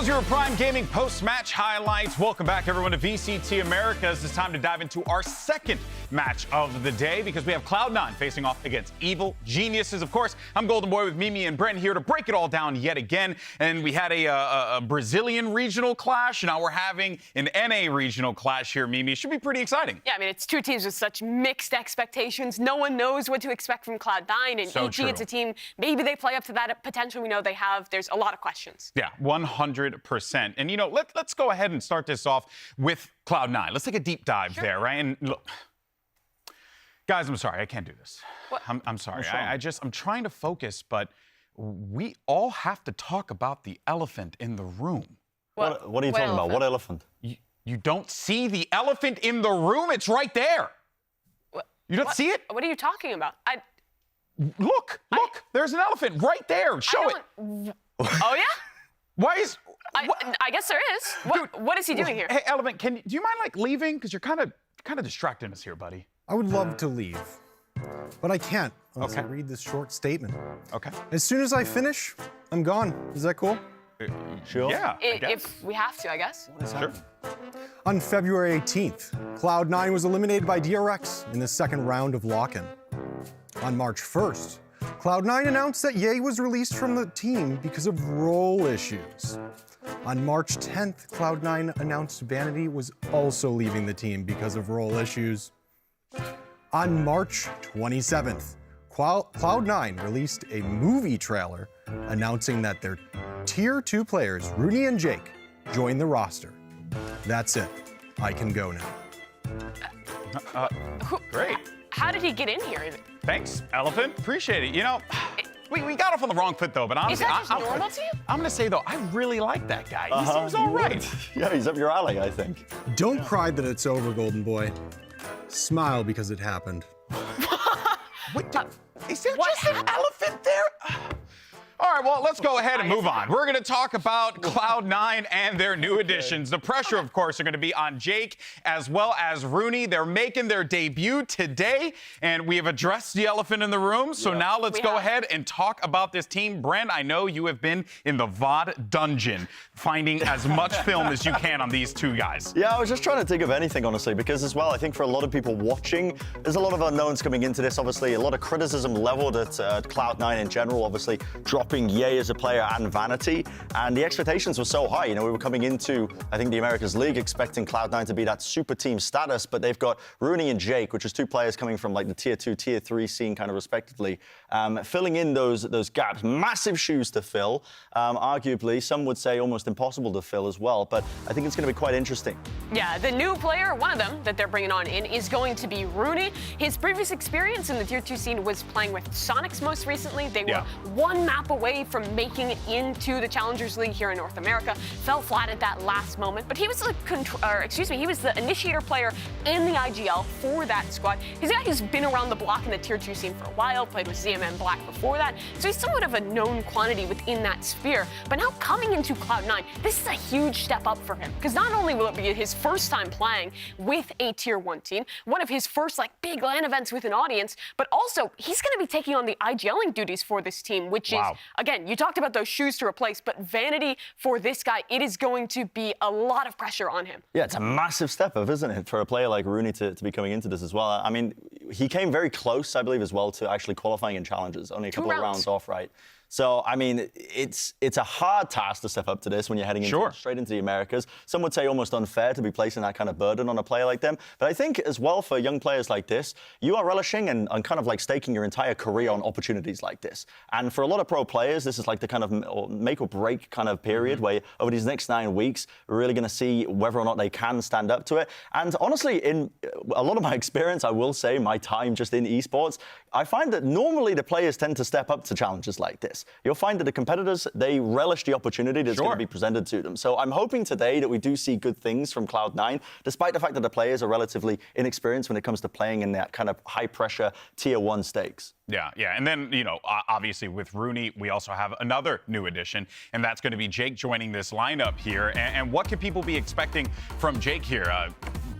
Those are your Prime Gaming post-match highlights. Welcome back, everyone, to VCT Americas. It's time to dive into our second match of the day because we have Cloud9 facing off against Evil Geniuses. Of course, I'm Golden Boy with Mimi and Brent here to break it all down yet again. And we had a Brazilian regional clash. Now we're having an NA regional clash here, Mimi. It should be pretty exciting. Yeah, I mean, it's two teams with such mixed expectations. No one knows what to expect from Cloud9. And So EG, true. it's a team, maybe they play up to that potential we know they have. There's a lot of questions. Yeah, 100%. And, you know, let's go ahead and start this off with Cloud9. Let's take a deep dive there, right? And look, guys, I'm sorry. I can't do this. What? I'm sorry. I'm trying to focus, but we all have to talk about the elephant in the room. What are you talking about? What elephant? You don't see the elephant in the room? It's right there. What? You don't see it? What are you talking about? Look, there's an elephant right there. Show it. Oh, yeah? Why is... I guess there is. What is he doing here? Hey, Elephant, do you mind, like, leaving? Because you're kind of distracting us here, buddy. I would love to leave, but I can't unless I read this short statement. Okay. As soon as I finish, I'm gone. Is that cool? Sure. Yeah, I guess. If we have to, I guess. Sure. On February 18th, Cloud9 was eliminated by DRX in the second round of lock-in. On March 1st, Cloud9 announced that Ye was released from the team because of role issues. On March 10th, Cloud9 announced Vanity was also leaving the team because of role issues. On March 27th, Cloud9 released a movie trailer announcing that their Tier 2 players, Rooney and Jake, joined the roster. That's it. I can go now. Great. How did he get in here? Thanks, Elephant. Appreciate it. You know, we got off on the wrong foot, though, but honestly... Is that just normal to you? I'm going to say, though, I really like that guy. He seems all right. Yeah, he's up your alley, I think. Don't cry that it's over, Golden Boy. Smile because it happened. Wait, is there just an elephant there? All right, well, let's go ahead and move on. We're going to talk about Cloud9 and their new additions. The pressure, of course, are going to be on Jake as well as Rooney. They're making their debut today, and we have addressed the elephant in the room. So now let's go ahead and talk about this team. Brent, I know you have been in the VOD dungeon, finding as much film as you can on these two guys. Yeah, I was just trying to think of anything, honestly, because as well, I think for a lot of people watching, there's a lot of unknowns coming into this, obviously. A lot of criticism leveled at Cloud9 in general, obviously dropping Ye as a player and Vanity, and the expectations were so high. You know, we were coming into, I think, the Americas League expecting Cloud9 to be that super team status, but they've got Rooney and Jake, which is two players coming from like the Tier 2, Tier 3 scene kind of respectively, filling in those gaps. Massive shoes to fill, arguably, some would say almost impossible to fill as well, but I think it's going to be quite interesting. Yeah, the new player, one of them that they're bringing on in, is going to be Rooney. His previous experience in the Tier 2 scene was playing with Sonics most recently. They were one map away from making it into the Challengers League here in North America. Fell flat at that last moment, but he was he was the initiator player and the IGL for that squad. He's a guy who's been around the block in the Tier 2 scene for a while, played with ZMM Black before that, so he's somewhat of a known quantity within that sphere. But now coming into Cloud9, this is a huge step up for him, because not only will it be his first time playing with a Tier 1 team, one of his first big LAN events with an audience, but also he's going to be taking on the IGLing duties for this team, which is, again, you talked about those shoes to replace, but Vanity for this guy, it is going to be a lot of pressure on him. Yeah, it's a massive step up, isn't it, for a player like Rooney to be coming into this as well. I mean, he came very close, I believe, as well, to actually qualifying in challenges, only a couple of rounds off, right? So, I mean, it's a hard task to step up to this when you're heading straight into the Americas. Some would say almost unfair to be placing that kind of burden on a player like them. But I think as well for young players like this, you are relishing and kind of like staking your entire career on opportunities like this. And for a lot of pro players, this is like the kind of make or break kind of period where over these next 9 weeks, we're really going to see whether or not they can stand up to it. And honestly, in a lot of my experience, I will say my time just in esports, I find that normally the players tend to step up to challenges like this. You'll find that the competitors, they relish the opportunity that's going to be presented to them. So I'm hoping today that we do see good things from Cloud9, despite the fact that the players are relatively inexperienced when it comes to playing in that kind of high-pressure Tier 1 stakes. Yeah. And then, you know, obviously with Rooney, we also have another new addition, and that's going to be Jake joining this lineup here. And what can people be expecting from Jake here?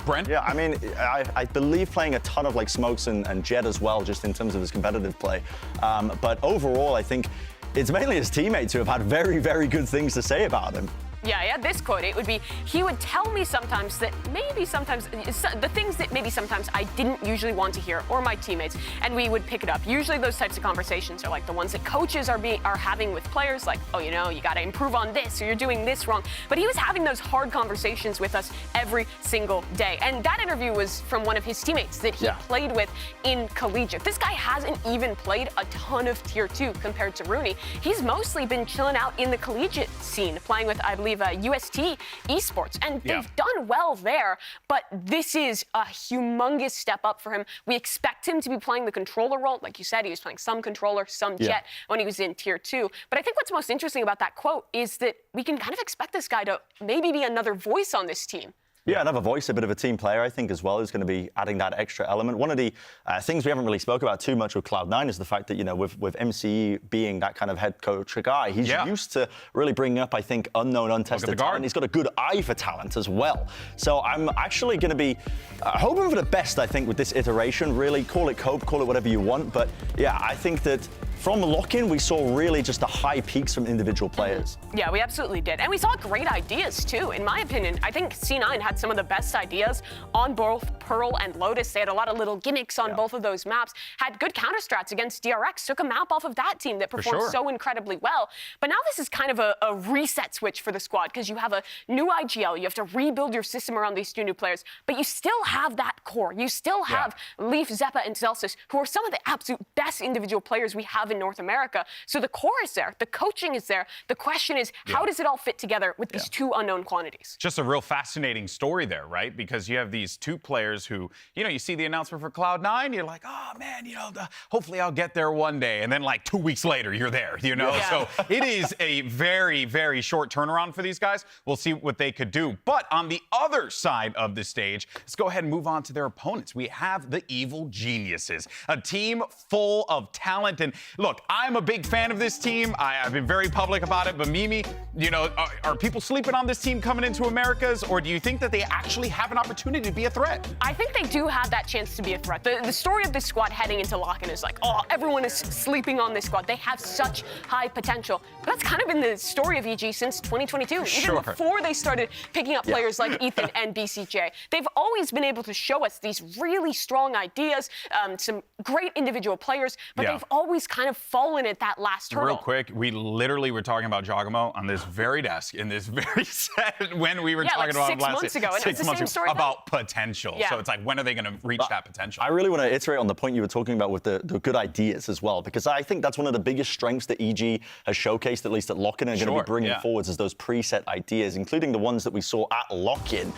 Brent? Yeah, I mean, I believe playing a ton of smokes and Jet as well, just in terms of his competitive play. But overall, I think it's mainly his teammates who have had very, very good things to say about him. Yeah, yeah, this quote, it would be, he would tell me sometimes that maybe sometimes, the things that maybe sometimes I didn't usually want to hear, or my teammates, and we would pick it up. Usually those types of conversations are like the ones that coaches are having with players, like, oh, you know, you got to improve on this, or you're doing this wrong. But he was having those hard conversations with us every single day. And that interview was from one of his teammates that he played with in collegiate. This guy hasn't even played a ton of Tier 2 compared to Rooney. He's mostly been chilling out in the collegiate scene, playing with, I believe, UST Esports. And they've done well there, but this is a humongous step up for him. We expect him to be playing the controller role. Like you said, he was playing some controller, some jet when he was in Tier 2. But I think what's most interesting about that quote is that we can kind of expect this guy to maybe be another voice on this team. Yeah, another voice, a bit of a team player, I think, as well, is going to be adding that extra element. One of the things we haven't really spoke about too much with Cloud9 is the fact that, you know, with MCE being that kind of head coach guy, he's used to really bringing up, I think, unknown, untested talent. He's got a good eye for talent as well. So I'm actually going to be hoping for the best, I think, with this iteration. Really, call it cope, call it whatever you want. But yeah, I think that from lock-in, we saw really just the high peaks from individual players. Yeah, we absolutely did. And we saw great ideas, too. In my opinion, I think C9 had some of the best ideas on both Pearl and Lotus. They had a lot of little gimmicks on both of those maps, had good counter strats against DRX, took a map off of that team that performed so incredibly well. But now this is kind of a reset switch for the squad, because you have a new IGL, you have to rebuild your system around these two new players, but you still have that core. You still have Leaf, Zeppa, and Celsius, who are some of the absolute best individual players we have in North America. So the core is there, the coaching is there. The question is, how does it all fit together with these two unknown quantities? Just a real fascinating story there, right? Because you have these two players who, you know, you see the announcement for Cloud9, you're like, oh man, you know, hopefully I'll get there one day. And then like 2 weeks later, you're there, you know? So it is a very, very short turnaround for these guys. We'll see what they could do. But on the other side of the stage, let's go ahead and move on to their opponents. We have the Evil Geniuses, a team full of talent. And look, I'm a big fan of this team. I've been very public about it, but Mimi, you know, are people sleeping on this team coming into Americas, or do you think that they actually have an opportunity to be a threat? I think they do have that chance to be a threat. The story of this squad heading into lock-in is like, oh, everyone is sleeping on this squad. They have such high potential. But that's kind of been the story of EG since 2022. Even before they started picking up players like Ethan and BCJ. They've always been able to show us these really strong ideas, some great individual players, but they've always kind of fallen at that last hurdle. Real quick, we literally were talking about Jogamo on this very desk in this very set when we were talking about 6 months ago. And it's the same story about potential. So it's like, when are they going to reach that potential? I really want to iterate on the point you were talking about with the good ideas as well, because I think that's one of the biggest strengths that EG has showcased, at least at lock-in, and going to be bringing forwards, is those preset ideas, including the ones that we saw at lock-in.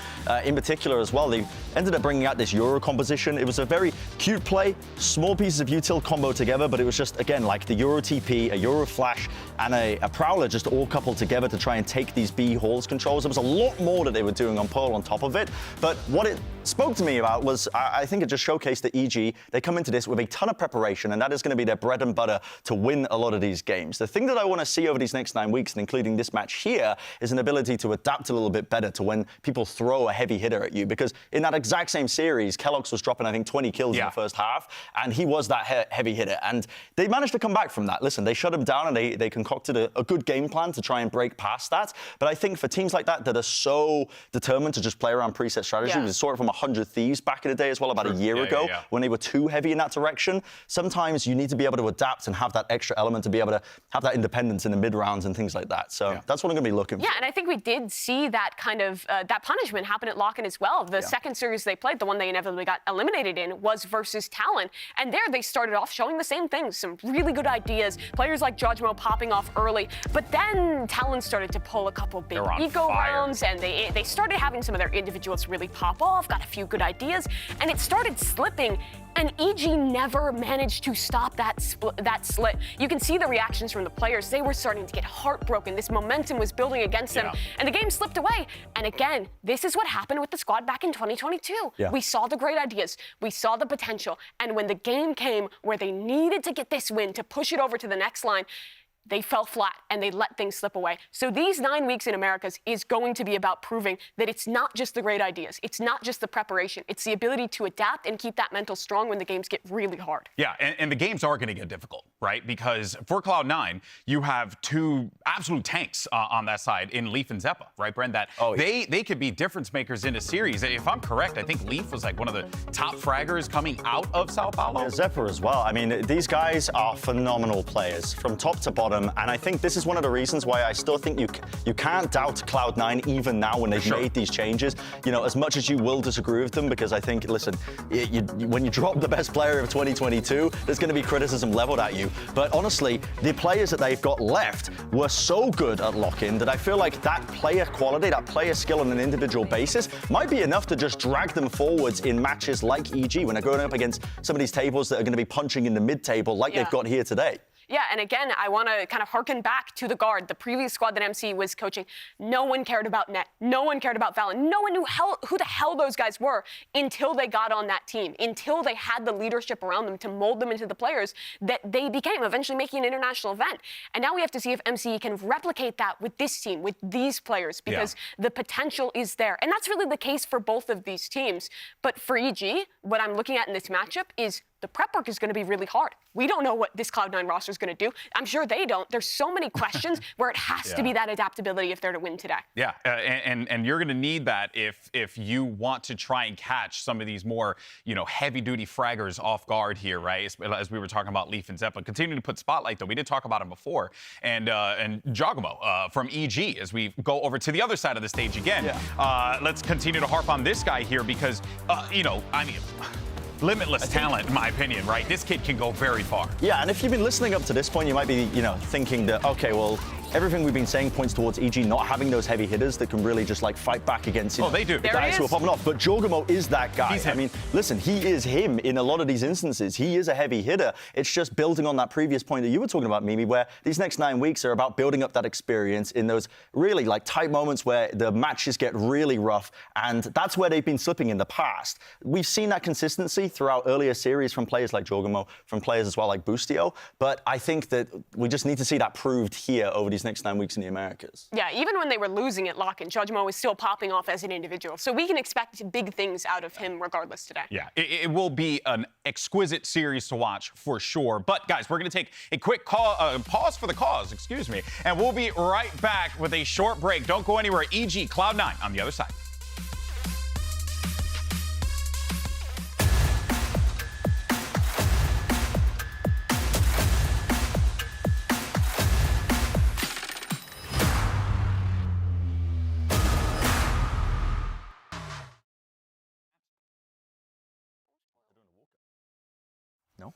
In particular as well, they ended up bringing out this Euro composition. It was a very cute play, small pieces of util combo together, but it was just, again, like the Euro TP, a Euro Flash, and a Prowler just all coupled together to try and take these B halls controls. There was a lot more that they were doing on Pearl on top of it, but what it spoke to me about was, I think it just showcased that EG, they come into this with a ton of preparation, and that is going to be their bread and butter to win a lot of these games. The thing that I want to see over these next 9 weeks, and including this match here, is an ability to adapt a little bit better to when people throw a heavy hitter at you, because in that exact same series, Kellogg's was dropping, I think, 20 kills in the first half, and he was that heavy hitter, and they managed to come back from that. Listen, they shut him down, and they concocted a good game plan to try and break past that, but I think for teams like that are so determined to just play around preset strategy, we saw it from 100 Thieves back in the day as well, about a year ago, when they were too heavy in that direction. Sometimes you need to be able to adapt and have that extra element to be able to have that independence in the mid-rounds and things like that. So that's what I'm going to be looking for. Yeah, and I think we did see that kind of, that punishment happen at lock-in as well. The second series they played, the one they inevitably got eliminated in, was versus Talon. And there they started off showing the same things, some really good ideas, players like Judgmo popping off early, but then Talon started to pull a couple big eco rounds, and they started having some of their individuals really pop off, got a few good ideas, and it started slipping, and EG never managed to stop that slit. You can see the reactions from the players. They were starting to get heartbroken. This momentum was building against them, and the game slipped away. And again, this is what happened with the squad back in 2022. We saw the great ideas, we saw the potential, and when the game came where they needed to get this win to push it over to the next line, they fell flat and they let things slip away. So these 9 weeks in Americas is going to be about proving that it's not just the great ideas. It's not just the preparation. It's the ability to adapt and keep that mental strong when the games get really hard. Yeah, and the games are going to get difficult, right? Because for Cloud9, you have two absolute tanks on that side in Leaf and Zeppa, right, Brent? That they could be difference makers in a series. If I'm correct, I think Leaf was like one of the top fraggers coming out of Sao Paulo. Yeah, Zeppa as well. I mean, these guys are phenomenal players from top to bottom. And I think this is one of the reasons why I still think you can't doubt Cloud9 even now when they've made these changes. You know, as much as you will disagree with them, because I think, listen, when you drop the best player of 2022, there's going to be criticism leveled at you. But honestly, the players that they've got left were so good at lock-in that I feel like that player quality, that player skill on an individual basis might be enough to just drag them forwards in matches like EG when they're going up against some of these tables that are going to be punching in the mid-table like they've got here today. Yeah, and again, I want to kind of harken back to the Guard, the previous squad that MC was coaching. No one cared about Net. No one cared about Valen. No one knew who the hell those guys were until they got on that team, until they had the leadership around them to mold them into the players that they became, eventually making an international event. And now we have to see if MC can replicate that with this team, with these players, because the potential is there. And that's really the case for both of these teams. But for EG, what I'm looking at in this matchup is the prep work is going to be really hard. We don't know what this Cloud9 roster is going to do. I'm sure they don't. There's so many questions where it has to be that adaptability if they're to win today. Yeah, and you're going to need that if you want to try and catch some of these more, heavy-duty fraggers off guard here, right? As we were talking about Leaf and Zeppelin. Continuing to put spotlight, though, we did talk about him before. And Giacomo from EG, as we go over to the other side of the stage again. Let's continue to harp on this guy here because, limitless talent, in my opinion, right? This kid can go very far. Yeah, and if you've been listening up to this point, you might be, thinking that, okay, well, everything we've been saying points towards EG not having those heavy hitters that can really just fight back against they do. The guys who are popping off. But Giacomo is that guy. I mean, listen, he is him in a lot of these instances. He is a heavy hitter. It's just building on that previous point that you were talking about, Mimi, where these next 9 weeks are about building up that experience in those really tight moments where the matches get really rough. And that's where they've been slipping in the past. We've seen that consistency throughout earlier series from players like Giacomo, from players as well like Boostio. But I think that we just need to see that proved here over these next 9 weeks in the Americas. Yeah, even when they were losing at lock-in, Giacomo was still popping off as an individual. So we can expect big things out of him regardless today. Yeah, it will be an exquisite series to watch for sure. But guys, we're going to take a quick pause for the cause, excuse me. And we'll be right back with a short break. Don't go anywhere. EG Cloud9 on the other side. No?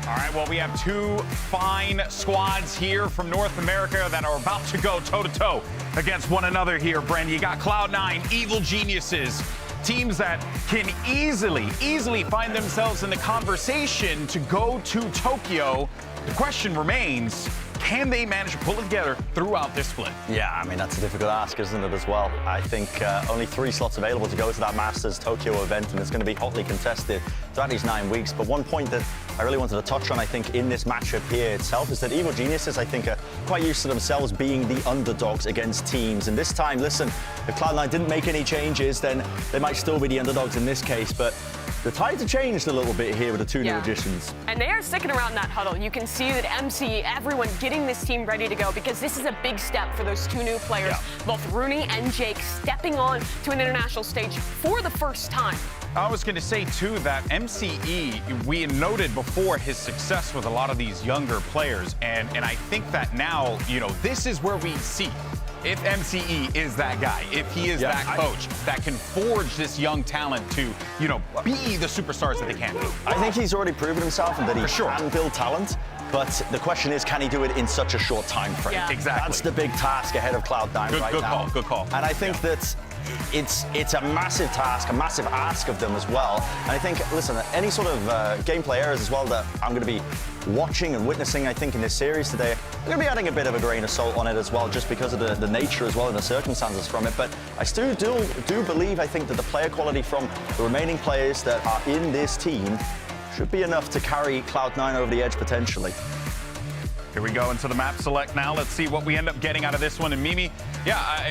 All right, well, we have two fine squads here from North America that are about to go toe-to-toe against one another here, Bren. You got Cloud9, Evil Geniuses, teams that can easily find themselves in the conversation to go to Tokyo. The question remains, Can they manage to pull it together throughout this split? Yeah, I mean, that's a difficult ask, isn't it, as well? I think only 3 slots available to go to that Masters Tokyo event, and it's going to be hotly contested throughout these 9 weeks. But one point that I really wanted to touch on, I think, in this matchup here itself is that Evil Geniuses, I think, are quite used to themselves being the underdogs against teams. And this time, listen, if Cloud9 didn't make any changes, then they might still be the underdogs in this case. But the tides have changed a little bit here with the 2 new additions. And they are sticking around that huddle. You can see that MC, everyone getting this team ready to go because this is a big step for those 2 new players, both Rooney and Jake, stepping on to an international stage for the first time. I was going to say, too, that MCE, we noted before his success with a lot of these younger players, and I think that now, you know, this is where we see if MCE is that guy, if he is that coach that can forge this young talent to, you know, be the superstars that they can be. I think he's already proven himself and that he can build talent. But the question is, can he do it in such a short time frame? Yeah. Exactly. That's the big task ahead of Cloud9 right now. Good call. And I think that it's a massive task, a massive ask of them as well. And I think, listen, any sort of gameplay errors as well that I'm going to be watching and witnessing, I think, in this series today, I'm going to be adding a bit of a grain of salt on it as well, just because of the nature as well and the circumstances from it. But I still do believe, I think, that the player quality from the remaining players that are in this team should be enough to carry Cloud9 over the edge potentially. Here we go into the map select now. Let's see what we end up getting out of this one. And Mimi,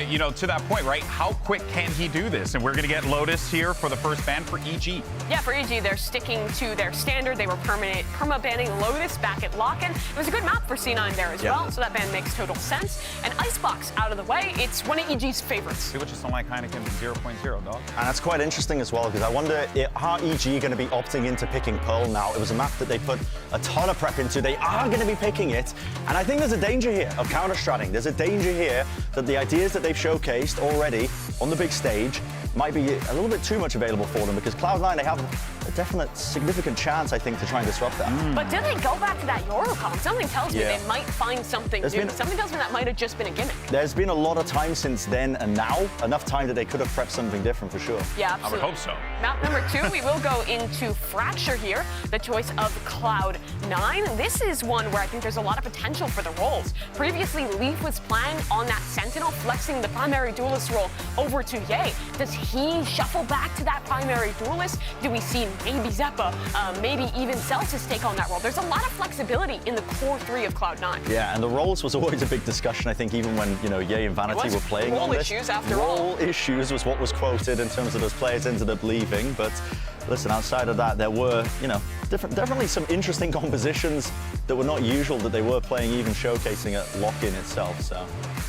you know, to that point, right? How quick can he do this? And we're going to get Lotus here for the first ban for EG. Yeah, for EG, they're sticking to their standard. They were perma-banning Lotus back at Lock-in. It was a good map for C9 there as well, so that ban makes total sense. And Icebox out of the way, it's one of EG's favorites. People just don't like Heineken 0.0, dog. And that's quite interesting as well, because I wonder, are EG going to be opting into picking Pearl now? It was a map that they put a ton of prep into. They are going to be picking it. And I think there's a danger here of counter-stratting. There's a danger here that the ideas that they've showcased already on the big stage might be a little bit too much available for them, because Cloud9, they have a definite significant chance, I think, to try and disrupt that. But do they go back to that Eurocom? Something tells me they might find something new. Something tells me that might have just been a gimmick. There's been a lot of time since then and now, enough time that they could have prepped something different for sure. Yeah, absolutely. I would hope so. Map number 2, we will go into Fracture here, the choice of Cloud9. This is one where I think there's a lot of potential for the roles. Previously, Leaf was playing on that Sentinel, flexing the primary duelist role over to Ye. Does he shuffle back to that primary duelist? Do we see maybe Zeppa, maybe even Celsius take on that role? There's a lot of flexibility in the core 3 of Cloud9. Yeah, and the roles was always a big discussion, I think, even when, you know, Ye and Vanity were playing on this. Role issues, after all. Role issues was what was quoted in terms of those players ended up leaving, but listen, outside of that, there were, you know, definitely some interesting compositions that were not usual that they were playing, even showcasing at Lock-in itself, so.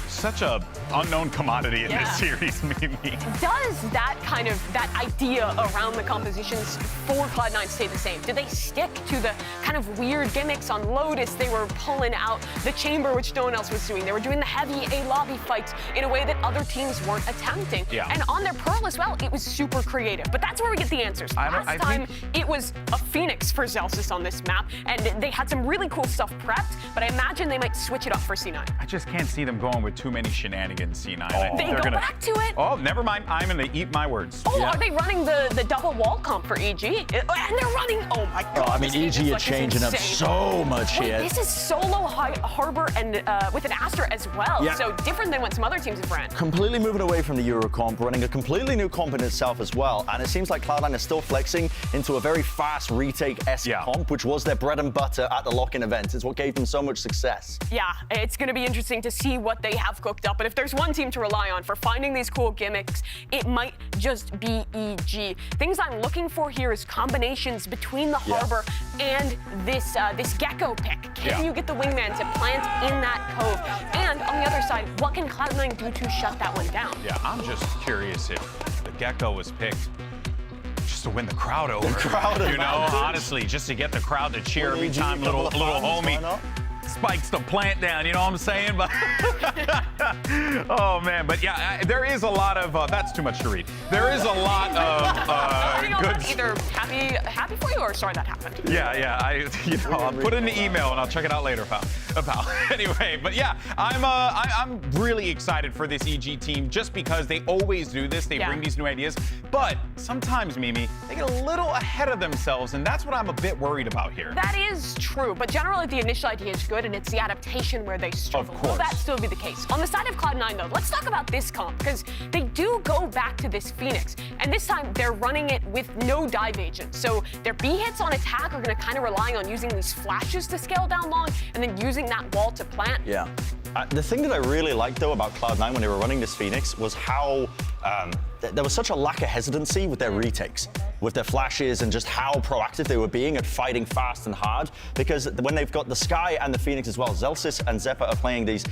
Such a unknown commodity in this series, Mimi. Does that idea around the compositions for Cloud9 stay the same? Do they stick to the kind of weird gimmicks on Lotus? They were pulling out the chamber, which no one else was doing. They were doing the heavy A-lobby fights in a way that other teams weren't attempting. Yeah. And on their Pearl as well, it was super creative. But that's where we get the answers. Last time, it was a Phoenix for Celsius on this map, and they had some really cool stuff prepped, but I imagine they might switch it up for C9. I just can't see them going with too many shenanigans, C9. They go back to it. Oh, never mind. I'm going to eat my words. Oh, are they running the double wall comp for EG? And they're running, oh my God. I mean, EG are changing up so much here. This is solo Harbor and with an Astra as well. Yeah. So different than what some other teams have ran. Completely moving away from the Euro comp, running a completely new comp in itself as well. And it seems like Cloud9 is still flexing into a very fast retake-esque comp, which was their bread and butter at the Lock-in event. It's what gave them so much success. Yeah, it's going to be interesting to see what they have cooked up. But if there's one team to rely on for finding these cool gimmicks, it might just be EG. Things I'm looking for here is combinations between the Harbor and this Gecko pick. Can you get the wingman to plant in that cove? And on the other side, what can Cloud9 do to shut that one down? Yeah, I'm just curious if the Gecko was picked just to win the crowd over. You know, honestly, just to get the crowd to cheer every time little homie spikes the plant down, you know what I'm saying? But oh man, but yeah, there is a lot of that's too much to read. There is a lot of hang Either happy for you or sorry that happened. Yeah. I'll put in an email and I'll check it out later, pal. Anyway, but yeah, I'm really excited for this EG team just because they always do this. They bring these new ideas, but sometimes, Mimi, they get a little ahead of themselves, and that's what I'm a bit worried about here. That is true, but generally the initial idea is good, and it's the adaptation where they struggle. Of course. Will that still be the case? On the side of Cloud9, though, let's talk about this comp, because they do go back to this Phoenix, and this time they're running it with no dive agent. So their B hits on attack are going to kind of rely on using these flashes to scale down long, and then using that wall to plant. Yeah. The thing that I really liked, though, about Cloud9 when they were running this Phoenix was how there was such a lack of hesitancy with their retakes, with their flashes, and just how proactive they were being at fighting fast and hard. Because when they've got the Sky and the Phoenix as well, Zelsis and Zephyr are playing these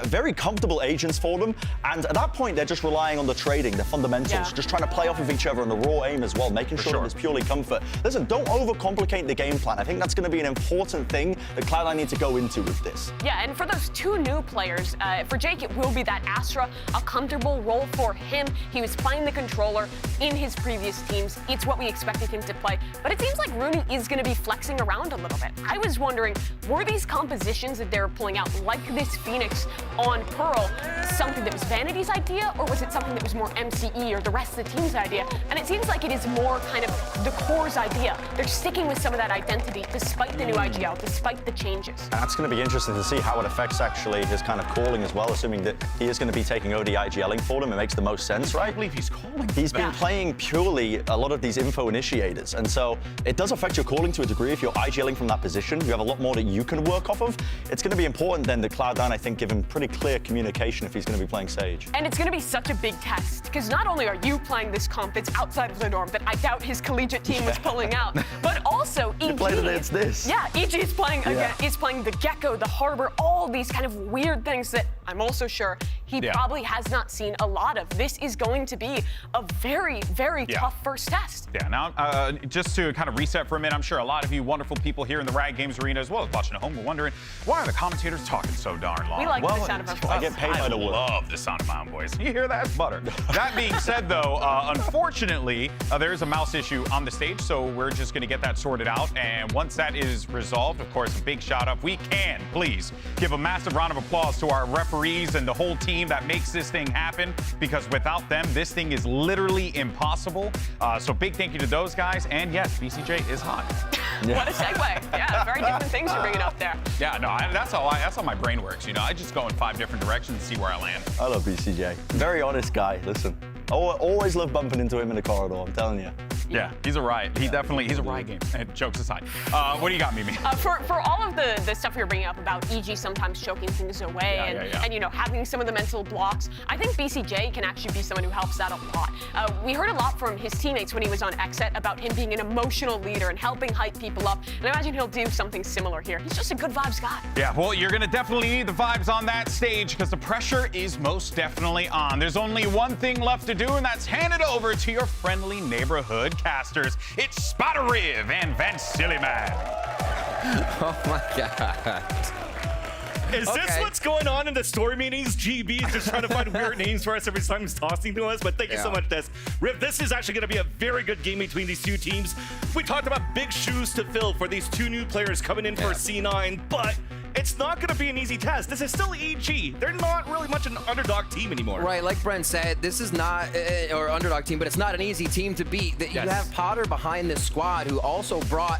very comfortable agents for them. And at that point, they're just relying on the trading, the fundamentals, just trying to play off of each other and the raw aim as well, making sure that it's purely comfort. Listen, don't overcomplicate the game plan. I think that's going to be an important thing that Cloud9 need to go into with this. Yeah, and for those two new players, for Jake, it will be that Astra, a comfortable role for him. He was playing the controller in his previous teams. It's what we expected him to play. But it seems like Rooney is going to be flexing around a little bit. I was wondering, were these compositions that they're pulling out, like this Phoenix on Pearl, something that was Vanity's idea, or was it something that was more MCE or the rest of the team's idea? And it seems like it is more kind of the core's idea. They're sticking with some of that identity despite the new IGL, despite the changes. That's going to be interesting to see how it affects actually his kind of calling as well, assuming that he is going to be taking over the IGLing for them. It makes the most sense, right? I believe he's calling. He's been playing purely a lot of these info initiators, and so it does affect your calling to a degree. If you're IGLing from that position, you have a lot more that you can work off of. It's going to be important then that Cloud9, I think, give him pretty clear communication if he's going to be playing Sage. And it's going to be such a big test, because not only are you playing this comp that's outside of the norm that I doubt his collegiate team was pulling out, but also EG. It's this. Yeah, EG is playing again. He's playing the Gecko, the Harbor, all these kind of weird things that I'm also sure he probably has not seen a lot of. This is going to be a very, very tough first test. Yeah, now, just to kind of reset for a minute, I'm sure a lot of you wonderful people here in the Riot Games Arena as well as watching at home are wondering, why are the commentators talking so darn long? We like the sound of our voice. I get paid by the word. I love the sound of my own voice. You hear that? It's butter. That being said, though, unfortunately, there is a mouse issue on the stage, so we're just going to get that sorted out. And once that is resolved, of course, a big shout out. We can, please, give a massive round of applause to our referees and the whole team that makes this thing happen, because without them, this thing is literally impossible. So big thank you to those guys. And yes, VCJ is hot. What a segue. Yeah, very different things you're bringing up there. Yeah, no, that's how my brain works. You know, I just go in 5 different directions and see where I land. I love BCJ. Very honest guy. Listen, I always love bumping into him in the corridor. I'm telling you. Yeah, he's a riot. He's a Riot game. And jokes aside, what do you got, Mimi? For all of the stuff you're bringing up about EG sometimes choking things away and you know, having some of the mental blocks, I think BCJ can actually be someone who helps that a lot. We heard a lot from his teammates when he was on Xset about him being an emotional leader and helping hype people up. And I imagine he'll do something similar here. He's just a good vibes guy. Yeah, well, you're gonna definitely need the vibes on that stage because the pressure is most definitely on. There's only one thing left to do, and that's hand it over to your friendly neighborhood casters. It's Spotteriv and Vansiliman. Oh my God. Is this what's going on in the story meetings? GB is just trying to find weird names for us every time he's tossing to us, but thank you so much, Des. Riv, this is actually going to be a very good game between these two teams. We talked about big shoes to fill for these two new players coming in for C9, but it's not going to be an easy test. This is still EG. They're not really much an underdog team anymore. Right, like Brent said, this is not or underdog team, but it's not an easy team to beat. You have Potter behind this squad who also brought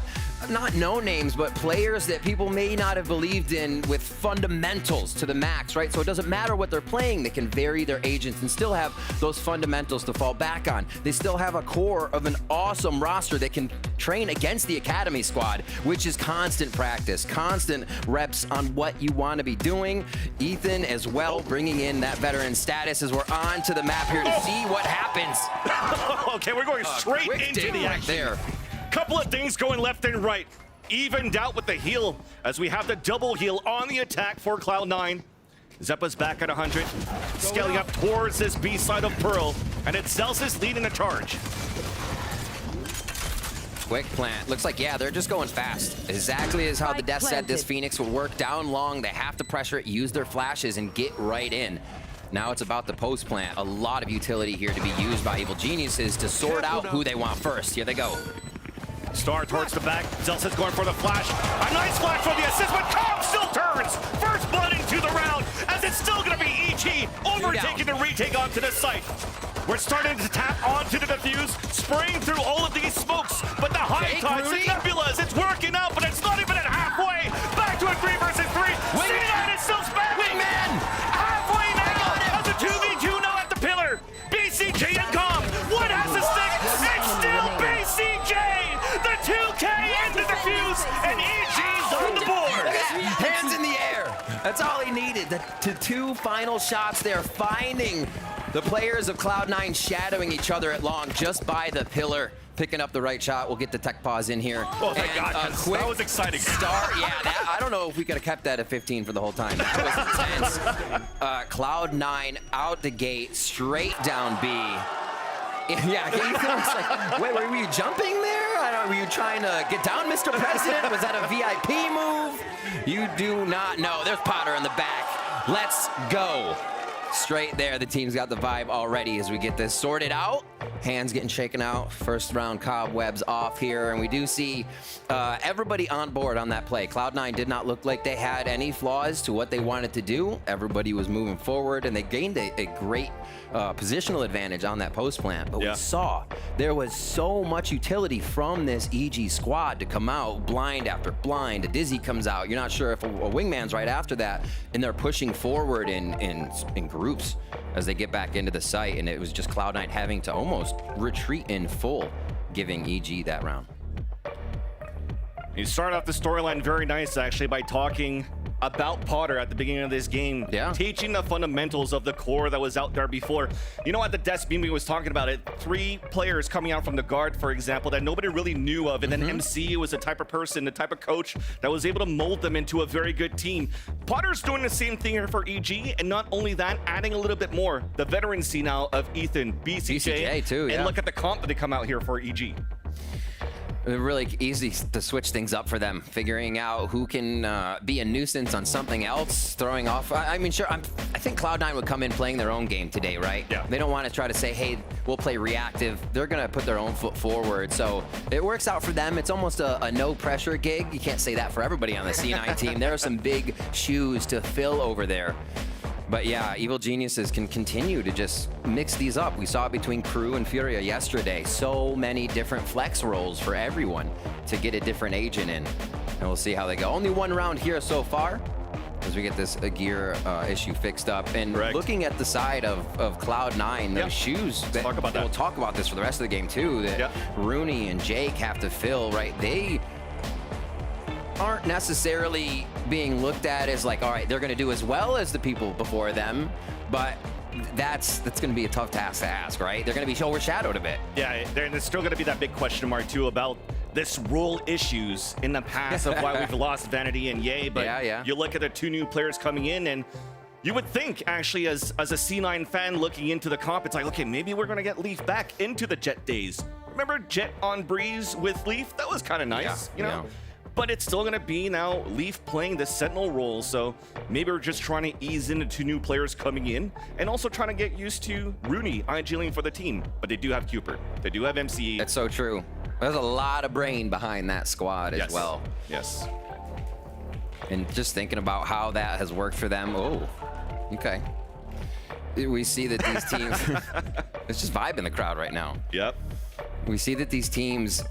not no names, but players that people may not have believed in with fundamentals to the max, right? So it doesn't matter what they're playing. They can vary their agents and still have those fundamentals to fall back on. They still have a core of an awesome roster that can train against the Academy squad, which is constant practice, constant reps on what you want to be doing. Ethan as well, bringing in that veteran status as we're on to the map here to see what happens. Okay, we're going straight into the action. There. Couple of things going left and right. Evened out with the heal as we have the double heal on the attack for Cloud9. Zeppa's back at 100, scaling up towards this B side of Pearl, and it's Celsius leading the charge. Quick plant. Looks like, they're just going fast. Exactly as how the death said this Phoenix would work down long. They have to pressure it, use their flashes, and get right in. Now it's about the post plant. A lot of utility here to be used by Evil Geniuses to sort out who they want first. Here they go. Star towards the back. Zelsa's going for the flash. A nice flash for the assist, but Cobb still turns. First blood into the round, as it's still going to be EG overtaking the retake onto the site. We're starting to tap onto the defuse, spraying through all of these smokes, but the high tides, the nebulas, it's working out, but it's not even at halfway. Back to a 3 versus 3. C9 is still spamming. Wingman! Halfway now, as a 2v2 now at the pillar. BCJ and Com. What has the stick? It's still BCJ! The 2K into the fuse, and EG's on the board. Hands in the air. That's all he needed. The two final shots there, finding the players of Cloud9 shadowing each other at long just by the pillar. Picking up the right shot. We'll get the tech pause in here. Oh, thank God, that was exciting. Start, yeah, I don't know if we could have kept that at 15 for the whole time. That was intense. Cloud9 out the gate, straight down B. Yeah, Ethan's like, wait, were you jumping there? I don't, were you trying to get down, Mr. President? Was that a VIP move? You do not know. There's Potter in the back. Let's go. Straight there, the team's got the vibe already as we get this sorted out. Hands getting shaken out. First round cobwebs off here, and we do see everybody on board on that play. Cloud9 did not look like they had any flaws to what they wanted to do. Everybody was moving forward, and they gained a great positional advantage on that post plant. But we saw there was so much utility from this EG squad to come out blind after blind. A Dizzy comes out. You're not sure if a wingman's right after that, and they're pushing forward in groups as they get back into the site, and it was just Cloud9 having to almost retreat in full, giving EG that round. You start off the storyline very nice, actually, by talking about Potter at the beginning of this game, teaching the fundamentals of the core that was out there before. You know, at the desk, Mimi was talking about it. 3 players coming out from the guard, for example, that nobody really knew of, and then MC was the type of person, the type of coach that was able to mold them into a very good team. Potter's doing the same thing here for EG, and not only that, adding a little bit more. The veterancy now of Ethan, BCJ too, and look at the comp that they come out here for EG. Really easy to switch things up for them, figuring out who can be a nuisance on something else, throwing off. I mean, sure, I think Cloud9 would come in playing their own game today, right? Yeah. They don't want to try to say, hey, we'll play reactive. They're going to put their own foot forward. So it works out for them. It's almost a no-pressure gig. You can't say that for everybody on the C9 team. There are some big shoes to fill over there. But yeah, Evil Geniuses can continue to just mix these up. We saw it between Crew and Furia yesterday. So many different flex roles for everyone to get a different agent in. And we'll see how they go. Only 1 round here so far as we get this gear issue fixed up. And looking at the side of Cloud9, those shoes, that, we'll talk about this for the rest of the game too, that Rooney and Jake have to fill, right? They aren't necessarily being looked at as like, all right, they're going to do as well as the people before them, but that's going to be a tough task to ask, right? They're going to be overshadowed a bit. Yeah, there's still going to be that big question mark too about this role issues in the past of why we've lost Vanity and Ye, but you look at the 2 new players coming in, and you would think, actually, as a C9 fan looking into the comp, it's like, okay, maybe we're going to get Leaf back into the Jet days. Remember Jet on Breeze with Leaf? That was kind of nice, you know? But it's still going to be now Leaf playing the Sentinel role, so maybe we're just trying to ease into 2 new players coming in, and also trying to get used to Rooney IGling for the team. But they do have Cooper. They do have MCE. That's so true. There's a lot of brain behind that squad as well. Yes. And just thinking about how that has worked for them. Oh, okay. We see that these teams, it's just vibe in the crowd right now. Yep. We see that these teams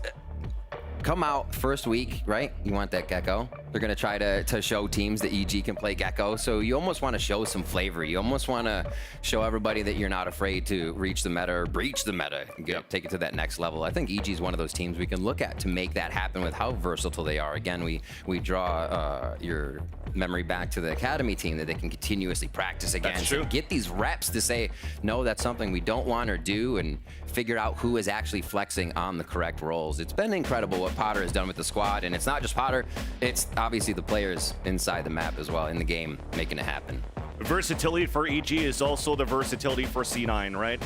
come out first week, right? You want that Gecko. They're going to try to show teams that EG can play Gecko. So you almost want to show some flavor. You almost want to show everybody that you're not afraid to reach the meta or breach the meta and take it to that next level. I think EG is one of those teams we can look at to make that happen with how versatile they are. Again, we draw your memory back to the academy team that they can continuously practice against and get these reps to say, no, that's something we don't want or do, and figure out who is actually flexing on the correct roles. It's been incredible what Potter has done with the squad, and it's not just Potter, it's obviously the players inside the map as well, in the game, making it happen. Versatility for EG is also the versatility for C9, right?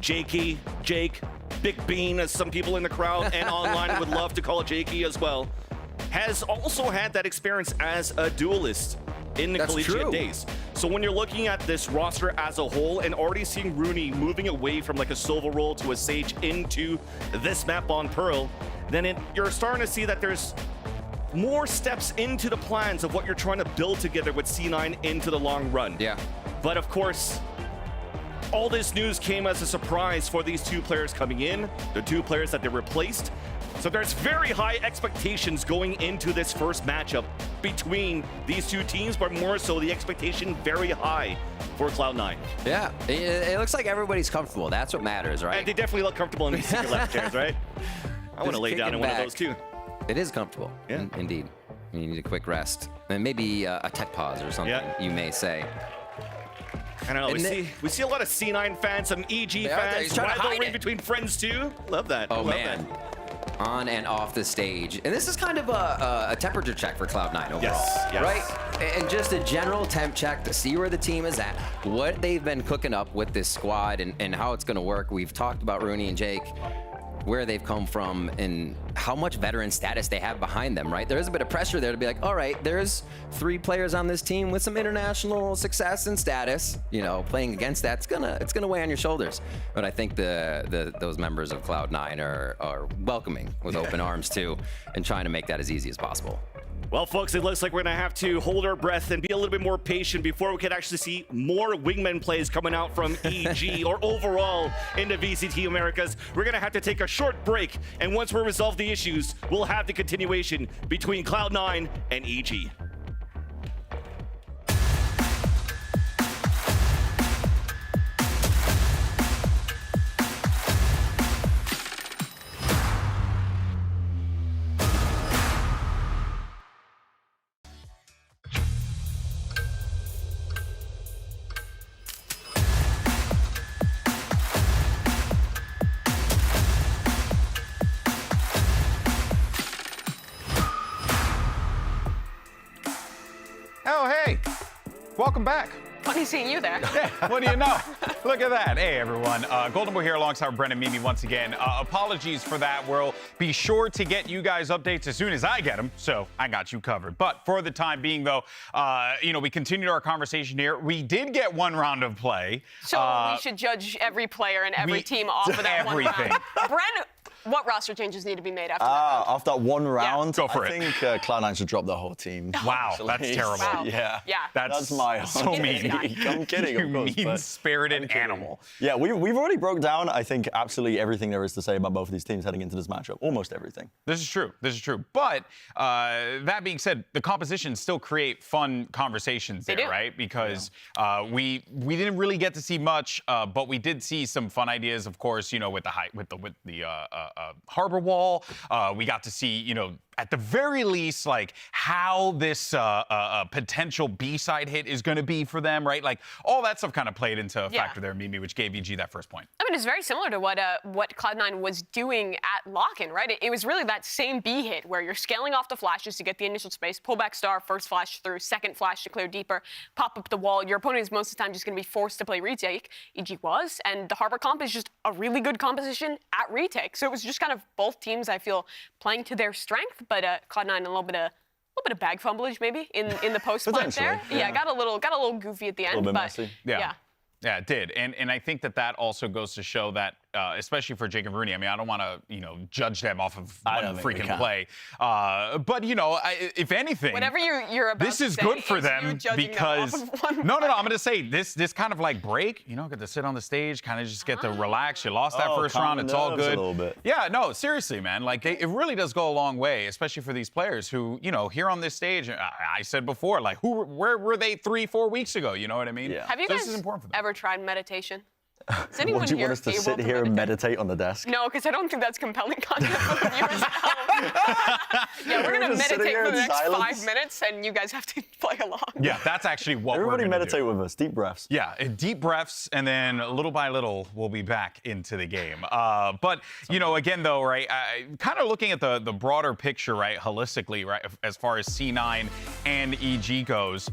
Jakey, Jake, Big Bean, as some people in the crowd and online would love to call Jakey as well, has also had that experience as a duelist. in the collegiate days. So when you're looking at this roster as a whole and already seeing Rooney moving away from like a Silver role to a Sage into this map on Pearl, then you're starting to see that there's more steps into the plans of what you're trying to build together with C9 into the long run. Yeah. But of course, all this news came as a surprise for these two players coming in, the two players that they replaced. So there's very high expectations going into this first matchup between these two teams, but more so the expectation very high for Cloud9. Yeah, it looks like everybody's comfortable. That's what matters, right? And they definitely look comfortable in these Secretlab chairs, right? I want to lay down in one of those too. It is comfortable, indeed. You need a quick rest. And maybe a tech pause or something, you may say. I don't know, we see a lot of C9 fans, some EG fans, rivalry between friends too. Love that. Oh, man. On and off the stage. And this is kind of a temperature check for Cloud9 overall. Yes. Right? And just a general temp check to see where the team is at, what they've been cooking up with this squad and how it's going to work. We've talked about Rooney and Jake, where they've come from and how much veteran status they have behind them, right? There is a bit of pressure there to be like, all right, there's 3 players on this team with some international success and status. You know, playing against that, it's gonna weigh on your shoulders. But I think those members of Cloud9 are welcoming with open arms too, and trying to make that as easy as possible. Well, folks, it looks like we're going to have to hold our breath and be a little bit more patient before we can actually see more wingman plays coming out from EG or overall in the VCT Americas. We're going to have to take a short break, and once we resolve the issues, we'll have the continuation between Cloud9 and EG. Welcome back. Funny seeing you there. Yeah, what do you know? Look at that. Hey, everyone. Golden Boy here alongside Brennan Mimi once again. Apologies for that. We'll be sure to get you guys updates as soon as I get them, so I got you covered. But for the time being, though, we continued our conversation here. We did get one round of play. So we should judge every player and every team off of that one round. Brennan, what roster changes need to be made after that round? After that one round, go for I think Cloud9 should drop the whole team. Wow, that's terrible. Wow. Yeah. That's my so mean. I'm kidding, of course. You mean-spirited animal. Yeah, we've already broke down, I think, absolutely everything there is to say about both of these teams heading into this matchup. Almost everything. This is true. This is true. But that being said, the compositions still create fun conversations there, right? Because we didn't really get to see much, but we did see some fun ideas, of course, with the harbor wall. We got to see, at the very least, like how this potential B-side hit is going to be for them, right? Like all that stuff kind of played into a factor there, Mimi, which gave EG that first point. I mean, it's very similar to what Cloud9 was doing at Lock-In, right? It was really that same B hit where you're scaling off the flashes to get the initial space, pull back star, first flash through, second flash to clear deeper, pop up the wall. Your opponent is most of the time just going to be forced to play retake. EG was, and the harbor comp is just a really good composition at retake. So it was just kind of both teams, I feel, playing to their strength, but Cloud9 a little bit of bag fumblage maybe in the post point there. Yeah, got a little goofy at the end. A little bit messy. Yeah, it did. And I think that also goes to show that, especially for Jake and Rooney, I mean, I don't want to, judge them off of one freaking play. But, if anything, whatever you're about this is good for them because, no, I'm going to say this kind of like break, get to sit on the stage, kind of just get to relax. You lost that first round. It's all good. A little bit. Yeah, no, seriously, man. Like, it really does go a long way, especially for these players who, here on this stage, I said before, like, where were they 3-4 weeks ago? You know what I mean? Yeah. Have you guys ever tried meditation? Is anyone Would you want us to able sit to here and meditate on the desk? No, because I don't think that's compelling content for the viewers at home. Yeah, we're going to meditate for the next 5 minutes, and you guys have to play along. Yeah, that's actually what we're going to do. Everybody meditate with us. Deep breaths. Yeah, deep breaths, and then little by little, we'll be back into the game. But, again, though, right, kind of looking at the broader picture, right, holistically, right, as far as C9 and EG goes,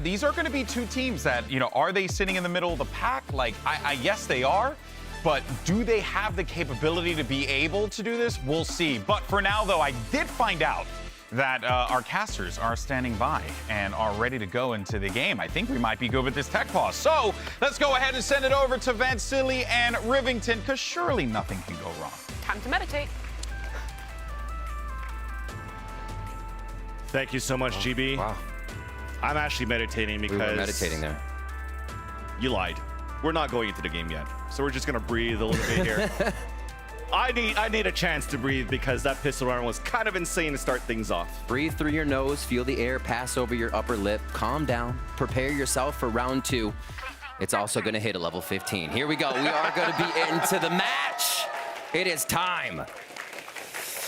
these are going to be two teams that, are they sitting in the middle of the pack? Like, yes, they are. But do they have the capability to be able to do this? We'll see. But for now, though, I did find out that our casters are standing by and are ready to go into the game. I think we might be good with this tech pause. So let's go ahead and send it over to Vansili and Rivington, because surely nothing can go wrong. Time to meditate. Thank you so much, GB. Wow. I'm actually meditating because... We were meditating there. You lied. We're not going into the game yet, so we're just gonna breathe a little bit here. I need a chance to breathe because that pistol round was kind of insane to start things off. Breathe through your nose, feel the air pass over your upper lip, calm down, prepare yourself for round 2. It's also gonna hit a level 15. Here we go, we are gonna be into the match. It is time.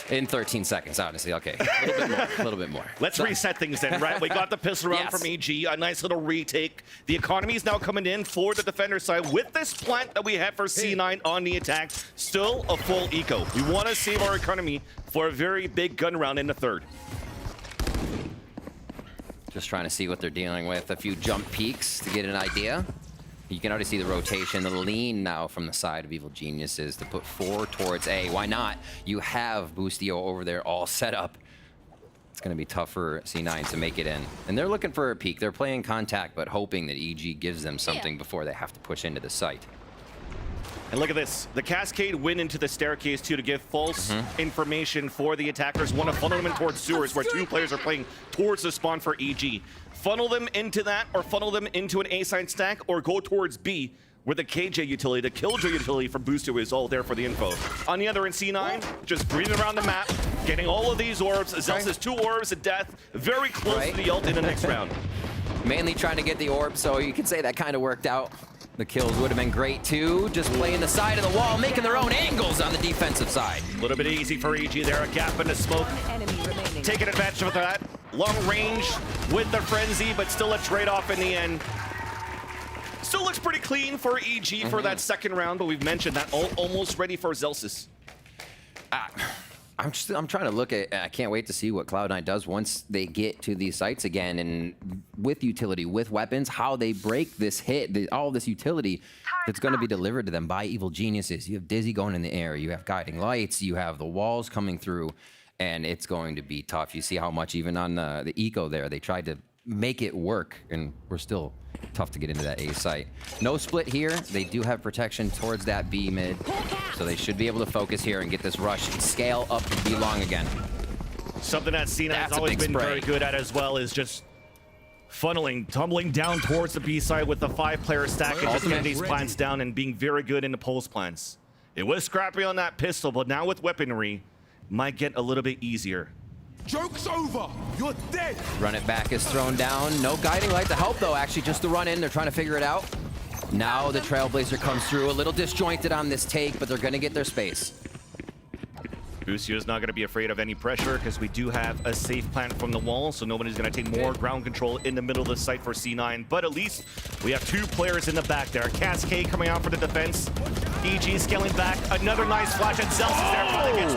In 13 seconds, honestly. Okay, a little bit more. Let's reset things then, right? We got the pistol round Yes. from EG, a nice little retake. The economy is now coming in for the defender side with this plant that we have for C9 on the attack. Still a full eco. We want to save our economy for a very big gun round in the third. Just trying to see what they're dealing with. A few jump peaks to get an idea. You can already see the rotation, the lean now from the side of Evil Geniuses to put 4 towards A. Why not? You have Boostio over there all set up. It's going to be tough for C9 to make it in. And they're looking for a peek. They're playing contact, but hoping that EG gives them something before they have to push into the site. And look at this. The Cascade went into the staircase too to give false information for the attackers. Want to funnel them in towards sewers where 2 players are playing towards the spawn for EG. Funnel them into that or funnel them into an A-side stack or go towards B where the KJ utility, the Killjoy utility for Boostio is all there for the info. On the other end, C9, just breathing around the map, getting all of these orbs. Zelsa's 2 orbs of death, very close to the ult in the next round. Mainly trying to get the orb, so you could say that kind of worked out. The kills would have been great too, just playing the side of the wall, making their own angles on the defensive side. A little bit easy for EG there, a gap in the smoke. Taking advantage of that. Long range with the frenzy, but still a trade-off in the end. Still looks pretty clean for EG for that second round, but we've mentioned that almost ready for Zelsis. I'm trying to look at, I can't wait to see what Cloud9 does once they get to these sites again, and with utility, with weapons, how they break this hit, all this utility that's going to be delivered to them by Evil Geniuses. You have Dizzy going in the air, you have guiding lights, you have the walls coming through, and it's going to be tough. You see how much even on the eco there, they tried to make it work, and we're still tough to get into that A site. No split here. They do have protection towards that B mid, so they should be able to focus here and get this rush and scale up to B long again. Something that C9 has always been very good at as well is just funneling, tumbling down towards the B side with the 5-player stack and just getting these plants down and being very good in the pulse plants. It was scrappy on that pistol, but now with weaponry, might get a little bit easier. Joke's over. You're dead. Run it back is thrown down. No guiding light to help, though, actually, just to run in. They're trying to figure it out. Now the Trailblazer comes through. A little disjointed on this take, but they're going to get their space. Boostio is not going to be afraid of any pressure because we do have a safe plant from the wall, so nobody's going to take more ground control in the middle of the site for C9. But at least we have 2 players in the back there. Cascade coming out for the defense. EG scaling back. Another nice flash, and Zelsis there finally gets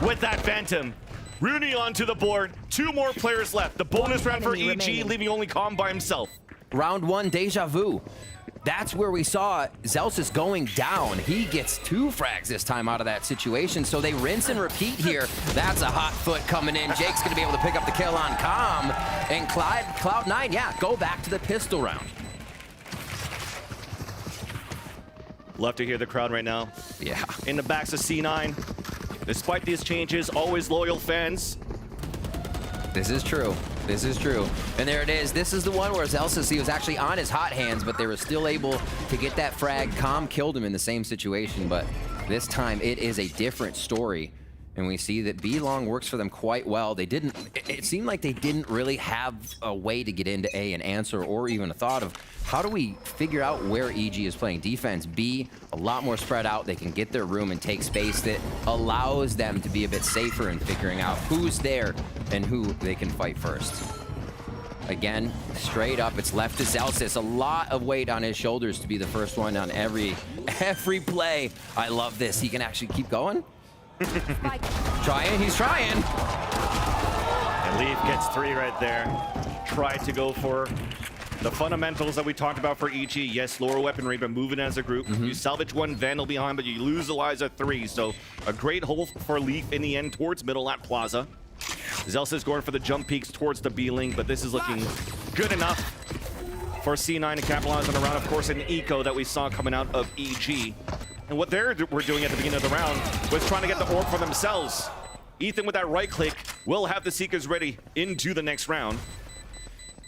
2 with that Phantom. Rooney onto the board. 2 more players left. The bonus round for EG, leaving only Calm by himself. Round 1, Deja Vu. That's where we saw Zelsis going down. He gets 2 frags this time out of that situation, so they rinse and repeat here. That's a hot foot coming in. Jake's going to be able to pick up the kill on Calm. And Cloud9, yeah, go back to the pistol round. Love to hear the crowd right now. Yeah. In the backs of C9. Despite these changes, always loyal fans. This is true. This is true. And there it is. This is the one where Zelsis, he was actually on his hot hands, but they were still able to get that frag. Calm killed him in the same situation, but this time it is a different story. And we see that B long works for them quite well. They didn't, it seemed like they didn't really have a way to get into A and answer, or even a thought of how do we figure out where EG is playing defense. B, a lot more spread out. They can get their room and take space that allows them to be a bit safer in figuring out who's there and who they can fight first. Again, straight up, it's left to Zelsis. A lot of weight on his shoulders to be the first one on every play. I love this. He can actually keep going. Trying, he's trying. And Leaf gets 3 right there. Tried to go for the fundamentals that we talked about for EG. Yes, lower weaponry, but moving as a group. You salvage 1 Vandal behind, but you lose Eliza 3. So a great hold for Leaf in the end towards middle at Plaza. Zelsis going for the jump peaks towards the B-Link, but this is looking good enough for C9 to capitalize on the round. Of course, an eco that we saw coming out of EG. And what were doing at the beginning of the round was trying to get the orb for themselves. Ethan with that right click will have the Seekers ready into the next round.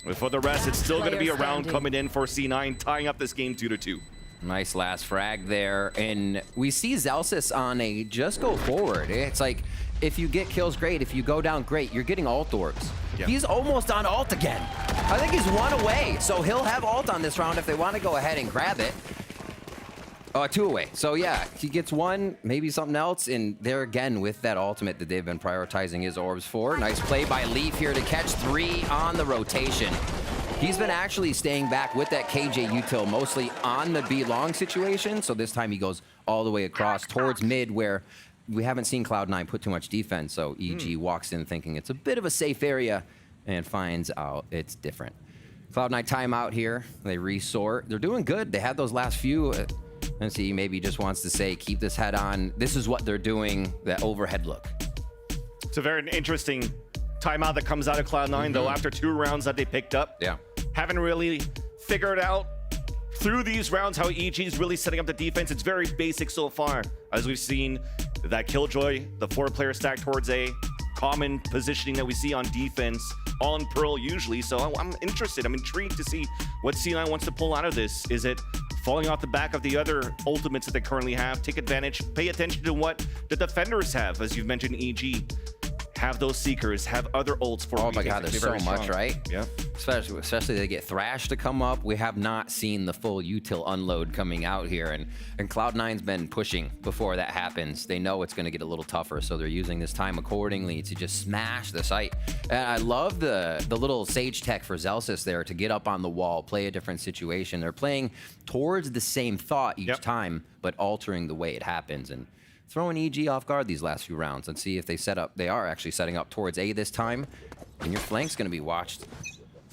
But for the rest, it's still going to be a round coming in for C9, tying up this game 2-2. Nice last frag there. And we see Zelsis on a just go forward. It's like, if you get kills, great. If you go down, great. You're getting ult orbs. Yeah. He's almost on ult again. I think he's 1 away. So he'll have ult on this round if they want to go ahead and grab it. 2 away. So yeah, he gets 1, maybe something else, and there again with that ultimate that they've been prioritizing his orbs for. Nice play by Leaf here to catch 3 on the rotation. He's been actually staying back with that KJ util mostly on the B long situation, so this time he goes all the way across towards mid where we haven't seen Cloud9 put too much defense, so EG walks in thinking it's a bit of a safe area and finds out it's different. Cloud9 timeout here. They resort. They're doing good. They had those last few. And see, maybe just wants to say, keep this head on. This is what they're doing, that overhead look. It's a very interesting timeout that comes out of Cloud9, though, after 2 rounds that they picked up. Yeah. Haven't really figured out through these rounds how EG is really setting up the defense. It's very basic so far. As we've seen, that Killjoy, the 4-player stack towards A, common positioning that we see on defense on Pearl usually. So I'm interested. I'm intrigued to see what C9 wants to pull out of this. Is it falling off the back of the other ultimates that they currently have? Take advantage, pay attention to what the defenders have, as you've mentioned, EG. Have those Seekers, have other ults for Oh my god, there's so much, right? Yeah. Especially they get Thrash to come up. We have not seen the full util unload coming out here, and Cloud9's been pushing before that happens. They know it's going to get a little tougher, so they're using this time accordingly to just smash the site. And I love the little Sage tech for Zelsis there to get up on the wall, play a different situation. They're playing towards the same thought each time, but altering the way it happens. And throwing EG off guard these last few rounds and see if they set up. They are actually setting up towards A this time. And your flank's going to be watched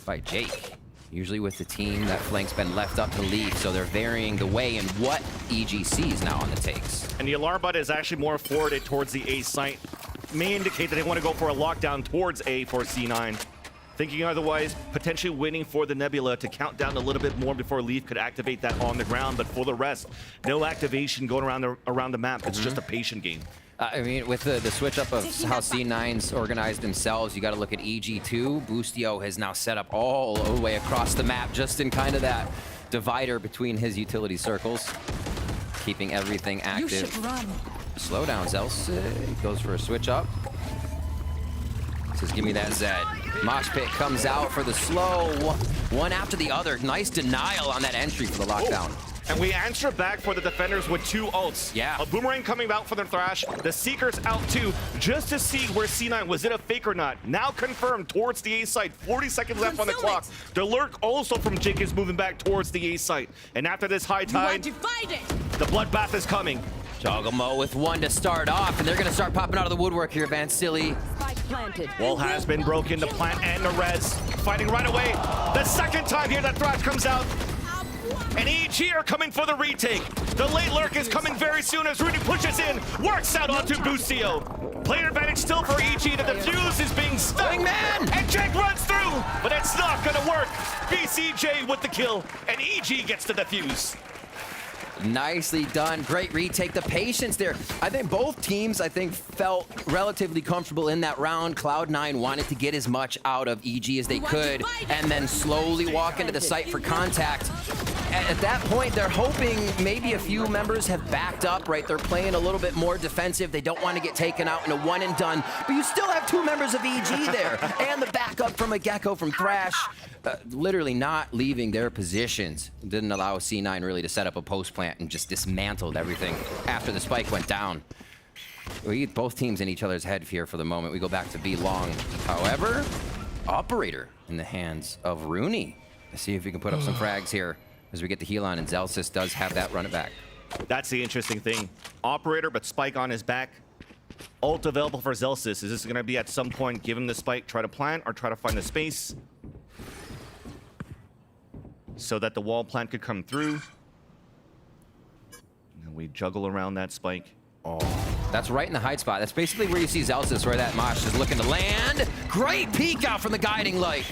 by Jake. Usually with the team, that flank's been left up to Leaf, so they're varying the way and what EG sees now on the takes. And the alarm button is actually more forwarded towards the A site. May indicate that they want to go for a lockdown towards A for C9. Thinking otherwise, potentially waiting for the Nebula to count down a little bit more before Leaf could activate that on the ground. But for the rest, no activation going around the map. It's just a patient game. I mean, with the switch up of how C9's organized themselves, you got to look at EG2. Boostio has now set up all the way across the map, just in kind of that divider between his utility circles, keeping everything active. You should run. Slow down, Zels. Goes for a switch up. Says, give me that Zed. Mosh Pit comes out for the slow. One after the other. Nice denial on that entry for the lockdown. And we answer back for the defenders with 2 ults. Yeah. A Boomerang coming out for the Thrash. The Seekers out too, just to see where C9, was it a fake or not? Now confirmed towards the A site. 40 seconds left on the clock. The lurk also from Jake is moving back towards the A site. And after this high tide, the bloodbath is coming. Joggamo with 1 to start off, and they're going to start popping out of the woodwork here, Van Silly. Wall has been broken, the plant and the res. Fighting right away. The second time here that Thrash comes out. And EG are coming for the retake. The late lurk is coming very soon as Rudy pushes in, works out onto Boostio. Player advantage still for EG. The defuse is being stuck. Man! And Jake runs through, but it's not gonna work. BCJ with the kill, and EG gets the defuse. Nicely done. Great retake. The patience there. I think both teams, felt relatively comfortable in that round. Cloud9 wanted to get as much out of EG as they could and then slowly walk into the site for contact. At that point, they're hoping maybe a few members have backed up, right? They're playing a little bit more defensive. They don't want to get taken out in a one and done, but you still have 2 members of EG there and the backup from a Gecko from Thrash. Literally not leaving their positions. Didn't allow C9 really to set up a post plant and just dismantled everything after the spike went down. We get both teams in each other's head here for the moment. We go back to B long. However, Operator in the hands of Rooney. Let's see if we can put up some frags here as we get the heal on, and Zelsis does have that run it back. That's the interesting thing. Operator, but spike on his back. Ult available for Zelsis. Is this going to be at some point, give him the spike, try to plant, or try to find the space so that the wall plant could come through? And we juggle around that spike. Oh, That's right in the height spot. That's basically where you see Zelsis, where that Mosh is looking to land. Great peek out from the guiding light.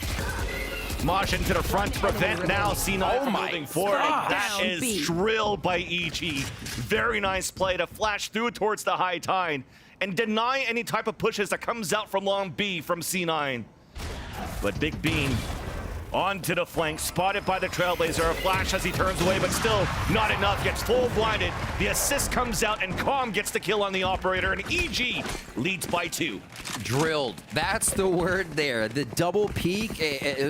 Mosh into the front to prevent now C9 from moving forward. And that is drilled by EG. Very nice play to flash through towards the high tide and deny any type of pushes that comes out from long B from C9. But Big Bean onto the flank, spotted by the Trailblazer. A flash as he turns away, but still not enough. Gets full blinded. The assist comes out, and Calm gets the kill on the operator, and EG leads by 2. Drilled. That's the word there. The double peak.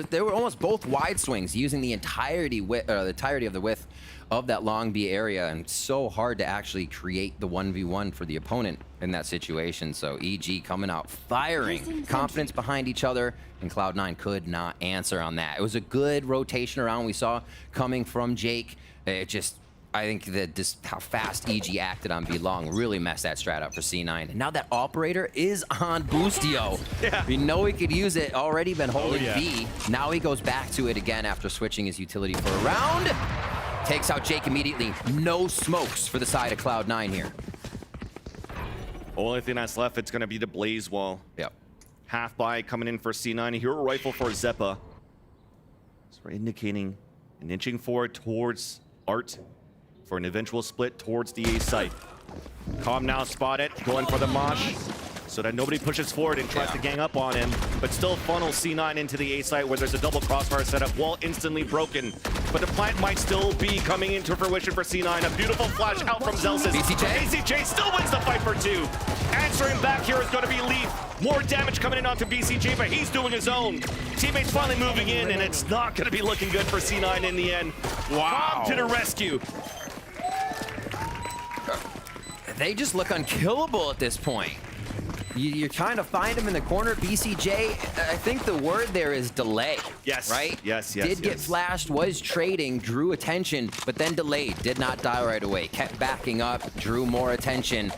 They were almost both wide swings, using the entirety of the width of that long B area, and so hard to actually create the 1v1 for the opponent in that situation. So EG coming out firing, confidence behind each other, and Cloud9 could not answer on that. It was a good rotation around we saw coming from Jake. It just, I think that just how fast EG acted on B long really messed that strat up for C9. And now that operator is on Boostio. Yeah. We know he could use it, already been holding B. Now he goes back to it again after switching his utility for a round. Takes out Jake immediately. No smokes for the side of Cloud9 here. Only thing that's left, it's going to be the Blaze Wall. Yep. Half by coming in for C9. A hero rifle for Zeppa. So we're indicating and inching forward towards Art for an eventual split towards the A site. Calm now spotted, going for the Mosh so that nobody pushes forward and tries to gang up on him, but still funnels C9 into the A site where there's a double crossfire setup. Wall instantly broken, but the plant might still be coming into fruition for C9. A beautiful flash out from Zelsis. BCJ still wins the fight for 2. Answering back here is going to be Leaf. More damage coming in onto BCJ, but he's doing his own. Teammates finally moving in, and it's not going to be looking good for C9 in the end. Wow. To the rescue. They just look unkillable at this point. You're trying to find him in the corner. BCJ, I think the word there is delay. Yes. Right? Yes. Did get flashed, was trading, drew attention, but then delayed. Did not die right away. Kept backing up, drew more attention.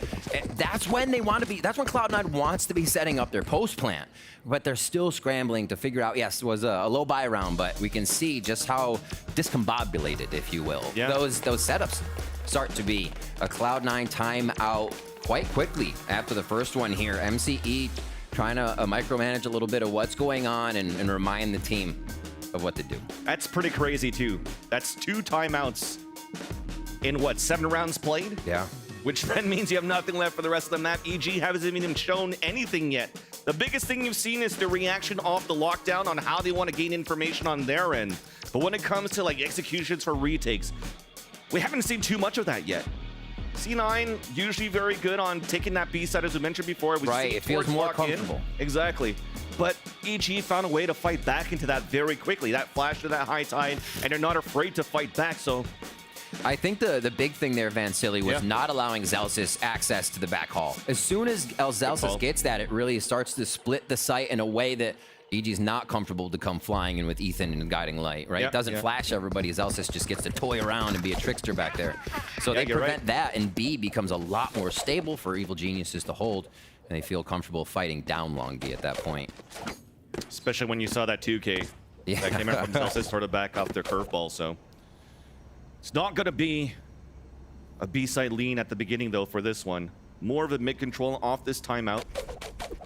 That's when they want to be, that's when Cloud9 wants to be setting up their post plant. But they're still scrambling to figure out, yes, it was a low buy round, but we can see just how discombobulated, if you will, those setups start to be. A Cloud9 timeout quite quickly after the first one here. MCE trying to micromanage a little bit of what's going on and remind the team of what to do. That's pretty crazy, too. That's 2 timeouts in, what, 7 rounds played? Yeah. Which then means you have nothing left for the rest of the map. EG hasn't even shown anything yet. The biggest thing you've seen is the reaction off the lockdown on how they want to gain information on their end. But when it comes to, like, executions for retakes, we haven't seen too much of that yet. C9 usually very good on taking that B side, as we mentioned before. Right, it feels more comfortable. Exactly. But EG found a way to fight back into that very quickly. That flash to that high tide, and they're not afraid to fight back, so... I think the big thing there, Vansili, was not allowing Zelsis access to the back hall. As soon as Zelsis gets that, it really starts to split the site in a way that EG's not comfortable to come flying in with Ethan and Guiding Light, right? It doesn't flash everybody. Zelsis just gets to toy around and be a trickster back there. So they prevent that, and B becomes a lot more stable for Evil Geniuses to hold, and they feel comfortable fighting down long B at that point. Especially when you saw that 2K that came out from Zelsis sort of back off their curveball, so... It's not going to be a B-side lean at the beginning, though, for this one. More of a mid-control off this timeout.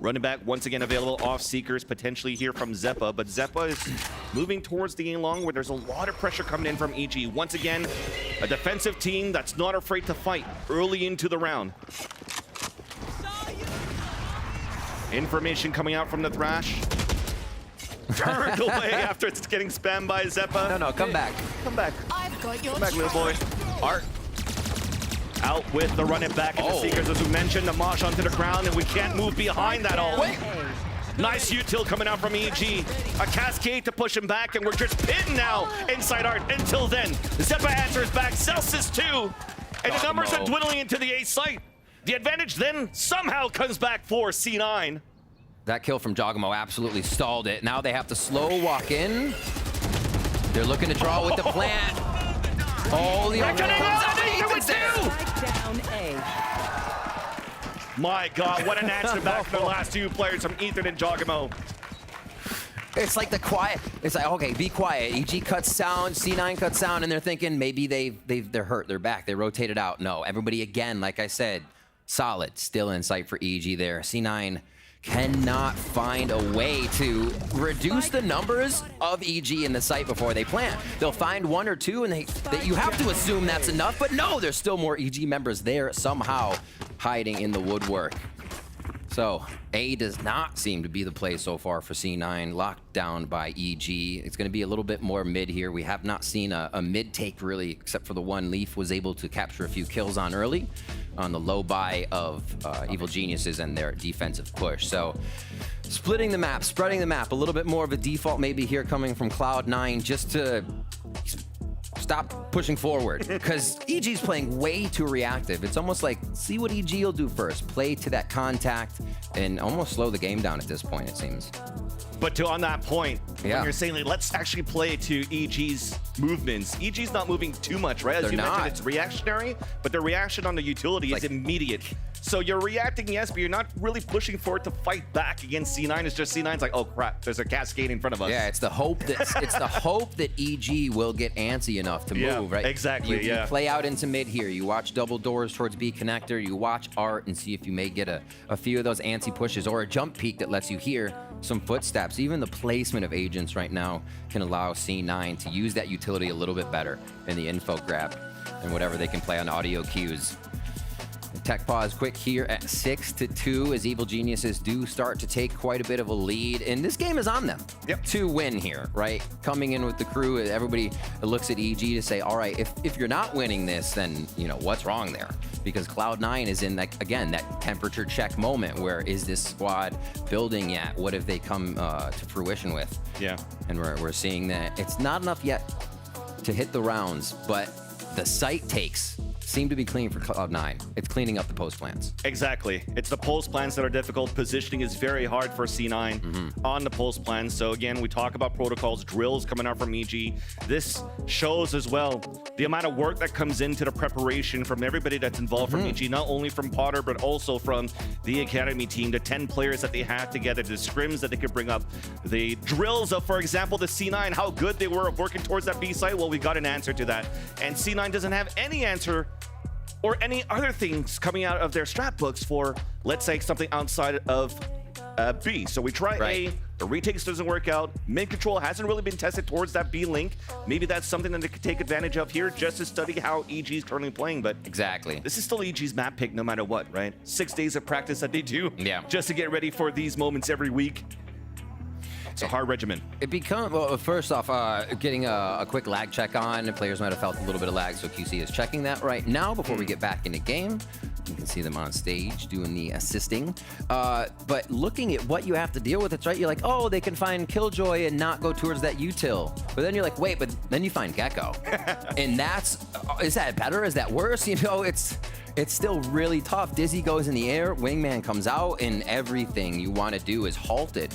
Running back, once again, available off Seekers, potentially here from Zeppa. But Zeppa is moving towards the A-long, where there's a lot of pressure coming in from EG. Once again, a defensive team that's not afraid to fight early into the round. Information coming out from the Thrash. Turned away after it's getting spammed by Zeppa. No, come back. Come back. I've got your Come back, little boy. Art out with the run it back into Seekers, as we mentioned. The Mosh onto the ground, and we can't move behind that all. Nice util coming out from EG. A cascade to push him back, and we're just pinned now inside Art. Until then, Zeppa answers back. Celsius too. And the numbers are dwindling into the A site. The advantage then somehow comes back for C9. That kill from Jogamo absolutely stalled it. Now they have to slow walk in. They're looking to draw with the plant. Oh, the overhead comes out and Ethan's there. My God, what an answer back for the last 2 players from Ethan and Jogamo. It's like the quiet. It's like, okay, be quiet. EG cuts sound, C9 cuts sound, and they're thinking maybe they're hurt, they're back, they rotated out. No, everybody again, like I said, solid still in sight for EG there. C9 cannot find a way to reduce the numbers of EG in the site before they plant. They'll find 1 or 2, and you have to assume that's enough, but no, there's still more EG members there somehow hiding in the woodwork. So A does not seem to be the play so far for C9, locked down by EG. It's going to be a little bit more mid here. We have not seen a mid take really, except for the one Leaf was able to capture a few kills on early on the low buy of Evil Geniuses and their defensive push. So splitting the map, spreading the map, a little bit more of a default maybe here coming from Cloud9 just to stop pushing forward, because EG's playing way too reactive. It's almost like, see what EG will do first, play to that contact, and almost slow the game down at this point, it seems. But on that point, when you're saying, like, let's actually play to EG's movements, EG's not moving too much, right? As you mentioned, it's reactionary, but the reaction on the utility is immediate. So you're reacting, yes, but you're not really pushing for it to fight back against C9. It's just C9's like, oh crap, there's a cascade in front of us. Yeah, it's the hope that EG will get antsy enough to move, right? Exactly. You play out into mid here. You watch double doors towards B connector. You watch Art and see if you may get a few of those antsy pushes or a jump peek that lets you hear some footsteps. Even the placement of agents right now can allow C9 to use that utility a little bit better in the info grab and whatever they can play on audio cues. Tech pause quick here at 6-2 as Evil Geniuses do start to take quite a bit of a lead, and this game is on them to win here, right? Coming in with the crew, everybody looks at EG to say, all right, if you're not winning this, then you know what's wrong there, because Cloud9 is in that, again, that temperature check moment where is this squad building yet? What have they come to fruition with? And we're seeing that it's not enough yet to hit the rounds, but the site takes seem to be clean for Cloud9. It's cleaning up the post plans. Exactly. It's the post plans that are difficult. Positioning is very hard for C9 on the post plans. So again, we talk about protocols, drills coming out from EG. This shows as well the amount of work that comes into the preparation from everybody that's involved from EG, not only from Potter, but also from the academy team, the 10 players that they have together, the scrims that they could bring up, the drills of, for example, the C9, how good they were working towards that B site. Well, we got an answer to that. And C9 doesn't have any answer or any other things coming out of their strat books for, let's say, something outside of B. So we try A, the retakes doesn't work out. Mid control hasn't really been tested towards that B link. Maybe that's something that they could take advantage of here just to study how EG is currently playing. But this is still EG's map pick no matter what, right? 6 days of practice that they do just to get ready for these moments every week. It's a hard regimen. It becomes, well, first off, getting a quick lag check on. Players might have felt a little bit of lag, so QC is checking that right now before we get back into game. You can see them on stage doing the assisting. But looking at what you have to deal with, it's right. You're like, oh, they can find Killjoy and not go towards that util. But then you're like, wait, but then you find Gecko. And that's, is that better? Is that worse? You know, it's still really tough. Dizzy goes in the air, Wingman comes out, and everything you want to do is halted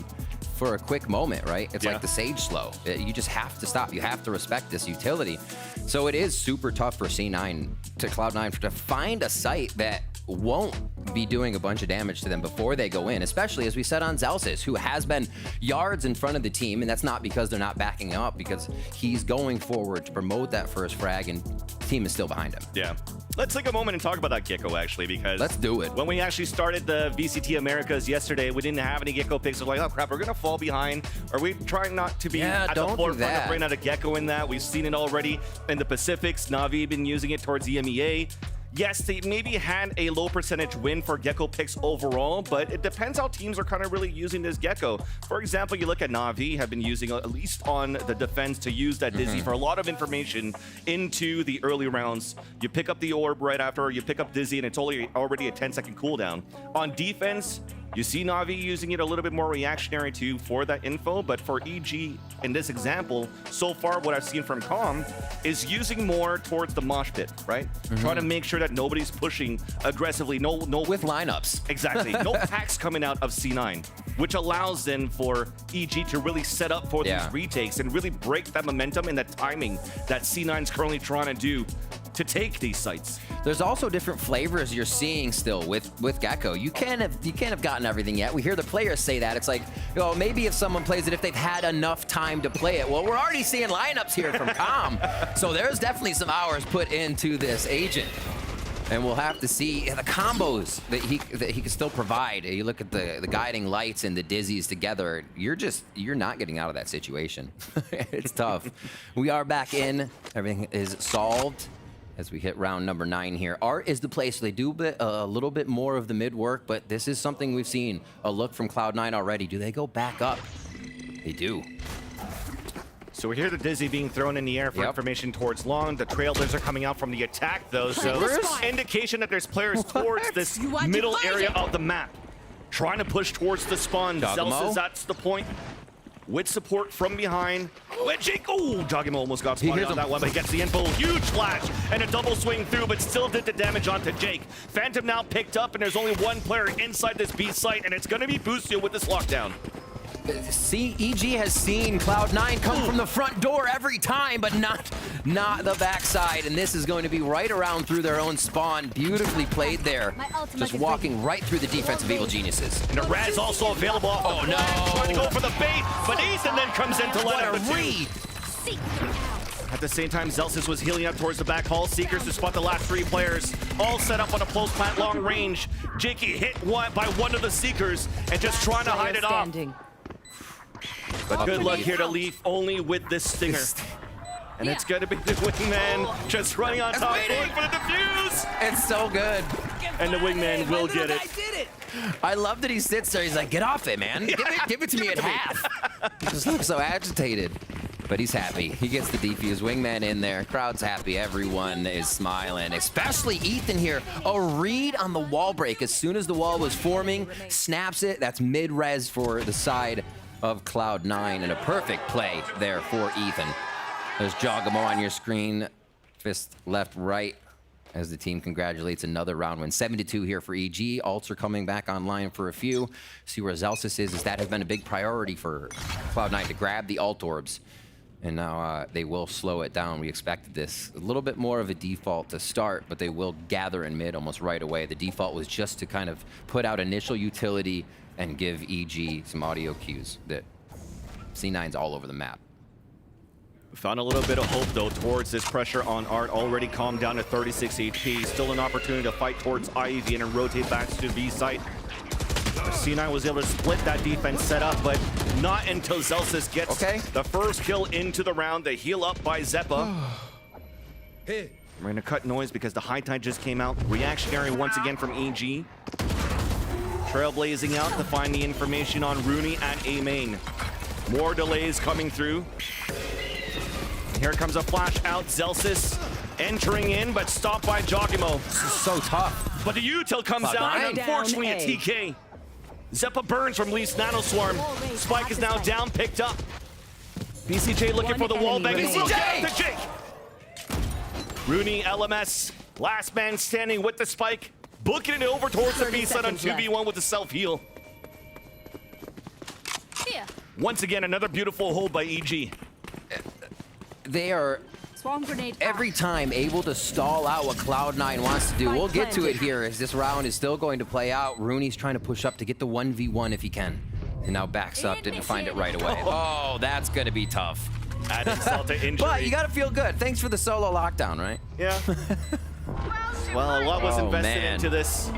for a quick moment, right? It's like the Sage slow. You just have to stop. You have to respect this utility. So it is super tough for C9 to Cloud9 to find a site that won't be doing a bunch of damage to them before they go in, especially as we said on Zelsis, who has been yards in front of the team, and that's not because they're not backing up, because he's going forward to promote that first frag, and the team is still behind him. Let's take a moment and talk about that Gecko, actually, because let's do it. When we actually started the VCT Americas yesterday, we didn't have any Gecko picks. We're like, oh crap, we're gonna fall behind. Are we trying not to be at the forefront of bringing out a Gecko in that? We've seen it already in the Pacifics. Na'Vi been using it towards the EMEA. Yes, they maybe had a low percentage win for Gecko picks overall, but it depends how teams are kind of really using this Gecko. For example, you look at Na'Vi have been using, at least on the defense, to use that Dizzy for a lot of information into the early rounds. You pick up the orb right after, you pick up Dizzy, and it's already a 10-second cooldown. On defense, you see Na'Vi using it a little bit more reactionary too for that info, but for EG in this example, so far what I've seen from Com is using more towards the mosh pit, right? Trying to make sure that nobody's pushing aggressively. No with lineups. Exactly. No packs coming out of C9, which allows then for EG to really set up for these retakes and really break that momentum and that timing that C9's currently trying to do to take these sites. There's also different flavors you're seeing still with Gecko. You can't have gotten everything yet. We hear the players say that. It's like, oh, maybe if someone plays it, if they've had enough time to play it. Well, we're already seeing lineups here from Com. So there's definitely some hours put into this agent. And we'll have to see the combos that he can still provide. You look at the guiding lights and the dizzies together, you're not getting out of that situation. It's tough. We are back in. Everything is solved as we hit round number 9 here. Art is the place. They do a little bit more of the mid work, but this is something we've seen a look from Cloud9 already. Do they go back up? They do. So we hear the Dizzy being thrown in the air for information towards long. The Trailblazers are coming out from the attack, though, so indication that there's players towards this middle area of the map. Trying to push towards the spawn. Zelsis, that's the point. With support from behind. Jogimo almost got spotted on that one, but he gets the info. Huge flash and a double swing through, but still did the damage onto Jake. Phantom now picked up, and there's only one player inside this B site, and it's going to be Busio with this lockdown. EG has seen Cloud9 come from the front door every time, but not the backside. And this is going to be right around through their own spawn. Beautifully played there. Just walking right through the defensive Evil Geniuses. And the Raz also available. Oh no! Trying to go for the bait, but Ethan then comes in to let out the read. At the same time, Zelsis was healing up towards the back hall. Seekers to spot the last 3 players, all set up on a close plant long range. Jakey hit by one of the Seekers and just trying to hide it off. But good luck here to Leaf only with this stinger. And it's going to be the wingman just running on top, going for the defuse. It's so good. And the wingman will get it. I love that he sits there. He's like, get off it, man. Give it to me at half. He just looks so agitated. But he's happy. He gets the defuse. Wingman in there. Crowd's happy. Everyone is smiling, especially Ethan here. A read on the wall break. As soon as the wall was forming, snaps it. That's mid-res for the side of Cloud9, and a perfect play there for Ethan. There's Jogamo on your screen. Fist left, right, as the team congratulates another round win. 7-2 here for EG. Alts are coming back online for a few. See where Zelsis is, as that has been a big priority for Cloud9 to grab the alt orbs. And now they will slow it down. We expected this. A little bit more of a default to start, but they will gather in mid almost right away. The default was just to kind of put out initial utility and give EG some audio cues that C9's all over the map. Found a little bit of hope, though, towards this pressure on Art. Already calmed down to 36 HP. Still an opportunity to fight towards Ivy and rotate back to B site. C9 was able to split that defense setup, but not until Zelsis gets the first kill into the round. The heal up by Zeppa. We're going to cut noise because the high tide just came out. Reactionary once again from EG. Trailblazing out to find the information on Rooney at A main. More delays coming through. Here comes a flash out. Zelsis entering in, but stopped by Jogimo. This is so tough. But the util comes out, and unfortunately a TK. Zeppa burns from Leaf's Nanoswarm. Spike is now down, picked up. BCJ looking for the wall bang. He will get it to Jake. Rooney, LMS, last man standing with the spike. Booking it over towards the B side on 2v1 with the self-heal. Once again, another beautiful hold by EG. They are every time able to stall out what Cloud9 wants to do. We'll get to it here as this round is still going to play out. Rooney's trying to push up to get the 1v1 if he can. And now backs up, didn't find it right away. Oh, that's going to be tough. Add insult to injury. But you got to feel good. Thanks for the solo lockdown, right? Yeah. Well, a lot was invested into this.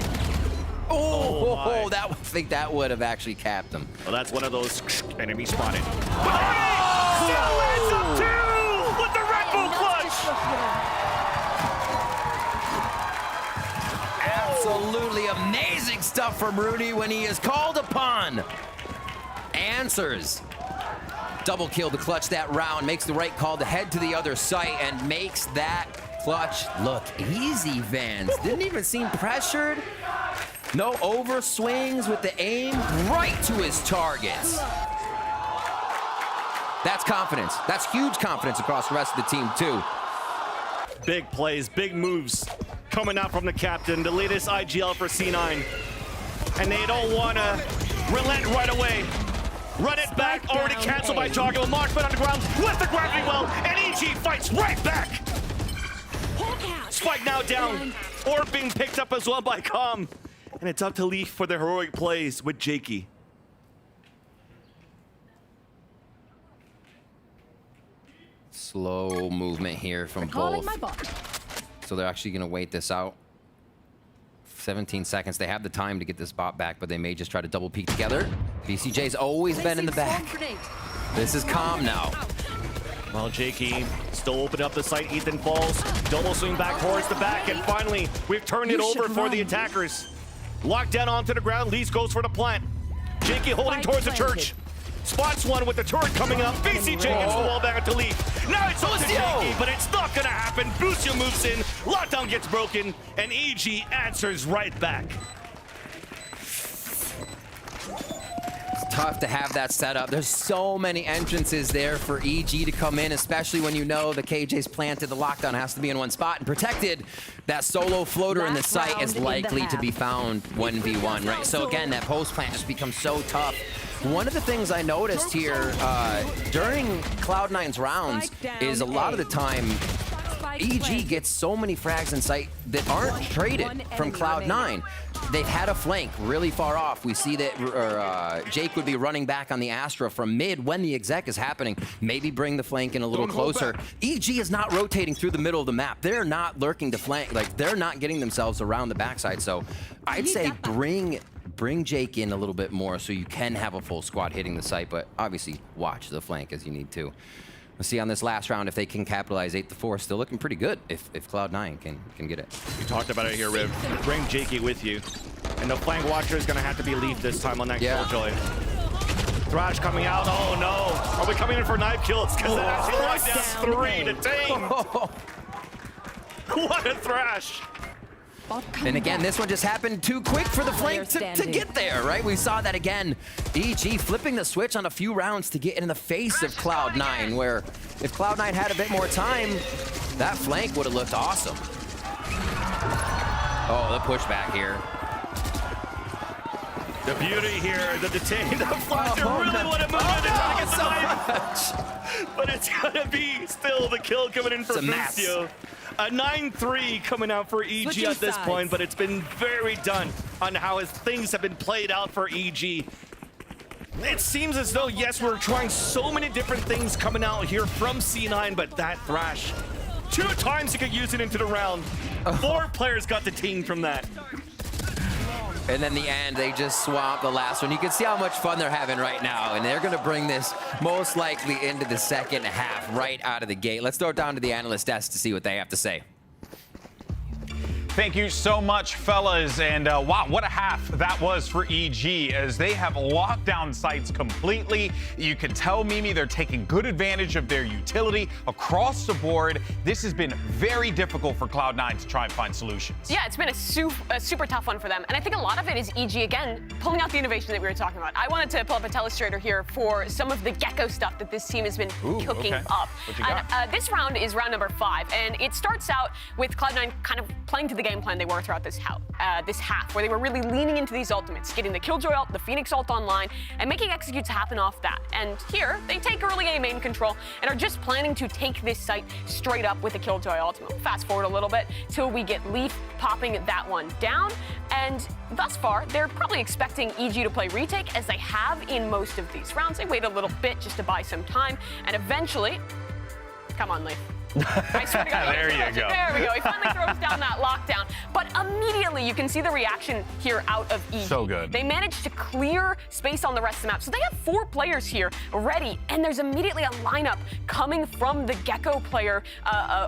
I think that would have actually capped him. Well, that's one of those enemy spotted. Still ends up two with the Red Bull clutch. Absolutely amazing stuff from Rooney when he is called upon. Answers. Double kill to clutch that round, makes the right call to head to the other site and makes that clutch look easy, Vans. Didn't even seem pressured. No over swings with the aim right to his targets. That's confidence. That's huge confidence across the rest of the team, too. Big plays, big moves coming out from the captain, the latest IGL for C9. And they don't want to relent right away. Run it back, already canceled by Joggo. Marksman on the ground with the gravity well, and EG fights right back. Spike now down. Orb being picked up as well by Com. And it's up to Leaf for the heroic plays with Jakey. Slow movement here from both. So they're actually going to wait this out. 17 seconds. They have the time to get this bot back, but they may just try to double peek together. VCJ's always been in the back. This is calm now. Well, Jakey still opening up the site. Ethan falls. Double swing back towards the back. And finally, we've turned it over for the attackers. Locked down onto the ground. Lees goes for the plant. Jakey holding towards the church. Spots one with the turret coming up. VCJ gets the wall back to Leaf. Now it's up to Jakey, but it's not going to happen. Bucio moves in. Lockdown gets broken. And EG answers right back. Tough to have that set up. There's so many entrances there for EG to come in, especially when you know the KJ's planted. The lockdown has to be in one spot and protected. That solo floater in the site is likely to be found 1v1, right? So again, that post plant just becomes so tough. One of the things I noticed here during Cloud9's rounds is a lot of the time EG gets so many frags in sight that aren't traded from Cloud9. They've had a flank really far off. We see that Jake would be running back on the Astra from mid when the exec is happening. Maybe bring the flank in a little closer. EG is not rotating through the middle of the map. They're not lurking to flank. Like, they're not getting themselves around the backside. So I'd say bring Jake in a little bit more so you can have a full squad hitting the site, but obviously watch the flank as you need to. We'll see on this last round if they can capitalize. 8-4, still looking pretty good if Cloud9 can get it. We talked about it here, Riv. Bring Jakey with you. And the flank watcher is going to have to be Leaf this time on that Killjoy. Thrash coming out. Oh, no. Are we coming in for knife kills? Because that actually locked down 3 to Tame. What a Thrash. And again, this one just happened too quick for the flank to get there, right? We saw that again. EG flipping the switch on a few rounds to get in the face of Cloud9, where if Cloud9 had a bit more time, that flank would have looked awesome. Oh, the pushback here. The beauty here, the detain, the flash, really want to move in and try to get the knife. But it's going to be still the kill coming in for Bucio. A 9-3 coming out for EG at this point, but it's been very done on how things have been played out for EG. It seems as though, yes, we're trying so many different things coming out here from C9, but that Thrash, 2 times he could use it into the round. 4 players got the team from that. And then the end, they just swamp the last one. You can see how much fun they're having right now, and they're going to bring this most likely into the second half right out of the gate. Let's throw it down to the analyst desk to see what they have to say. Thank you so much, fellas. And wow, what a half that was for EG as they have locked down sites completely. You can tell, Mimi, they're taking good advantage of their utility across the board. This has been very difficult for Cloud9 to try and find solutions. Yeah, it's been a super tough one for them. And I think a lot of it is EG, again, pulling out the innovation that we were talking about. I wanted to pull up a telestrator here for some of the Gecko stuff that this team has been cooking up. What you got? And, this round is round number 5, and it starts out with Cloud9 kind of playing to the game plan they were throughout this half, where they were really leaning into these ultimates, getting the Killjoy ult, the Phoenix ult online, and making executes happen off that. And here, they take early A main control and are just planning to take this site straight up with the Killjoy ultimate. Fast forward a little bit till we get Leaf popping that one down, and thus far, they're probably expecting EG to play retake, as they have in most of these rounds. They wait a little bit just to buy some time, and eventually, come on, Leaf. I swear to God. There you go. There we go. He finally throws down that lockdown. But immediately, you can see the reaction here out of EG. So good. They managed to clear space on the rest of the map. So they have 4 players here ready, and there's immediately a lineup coming from the Gecko player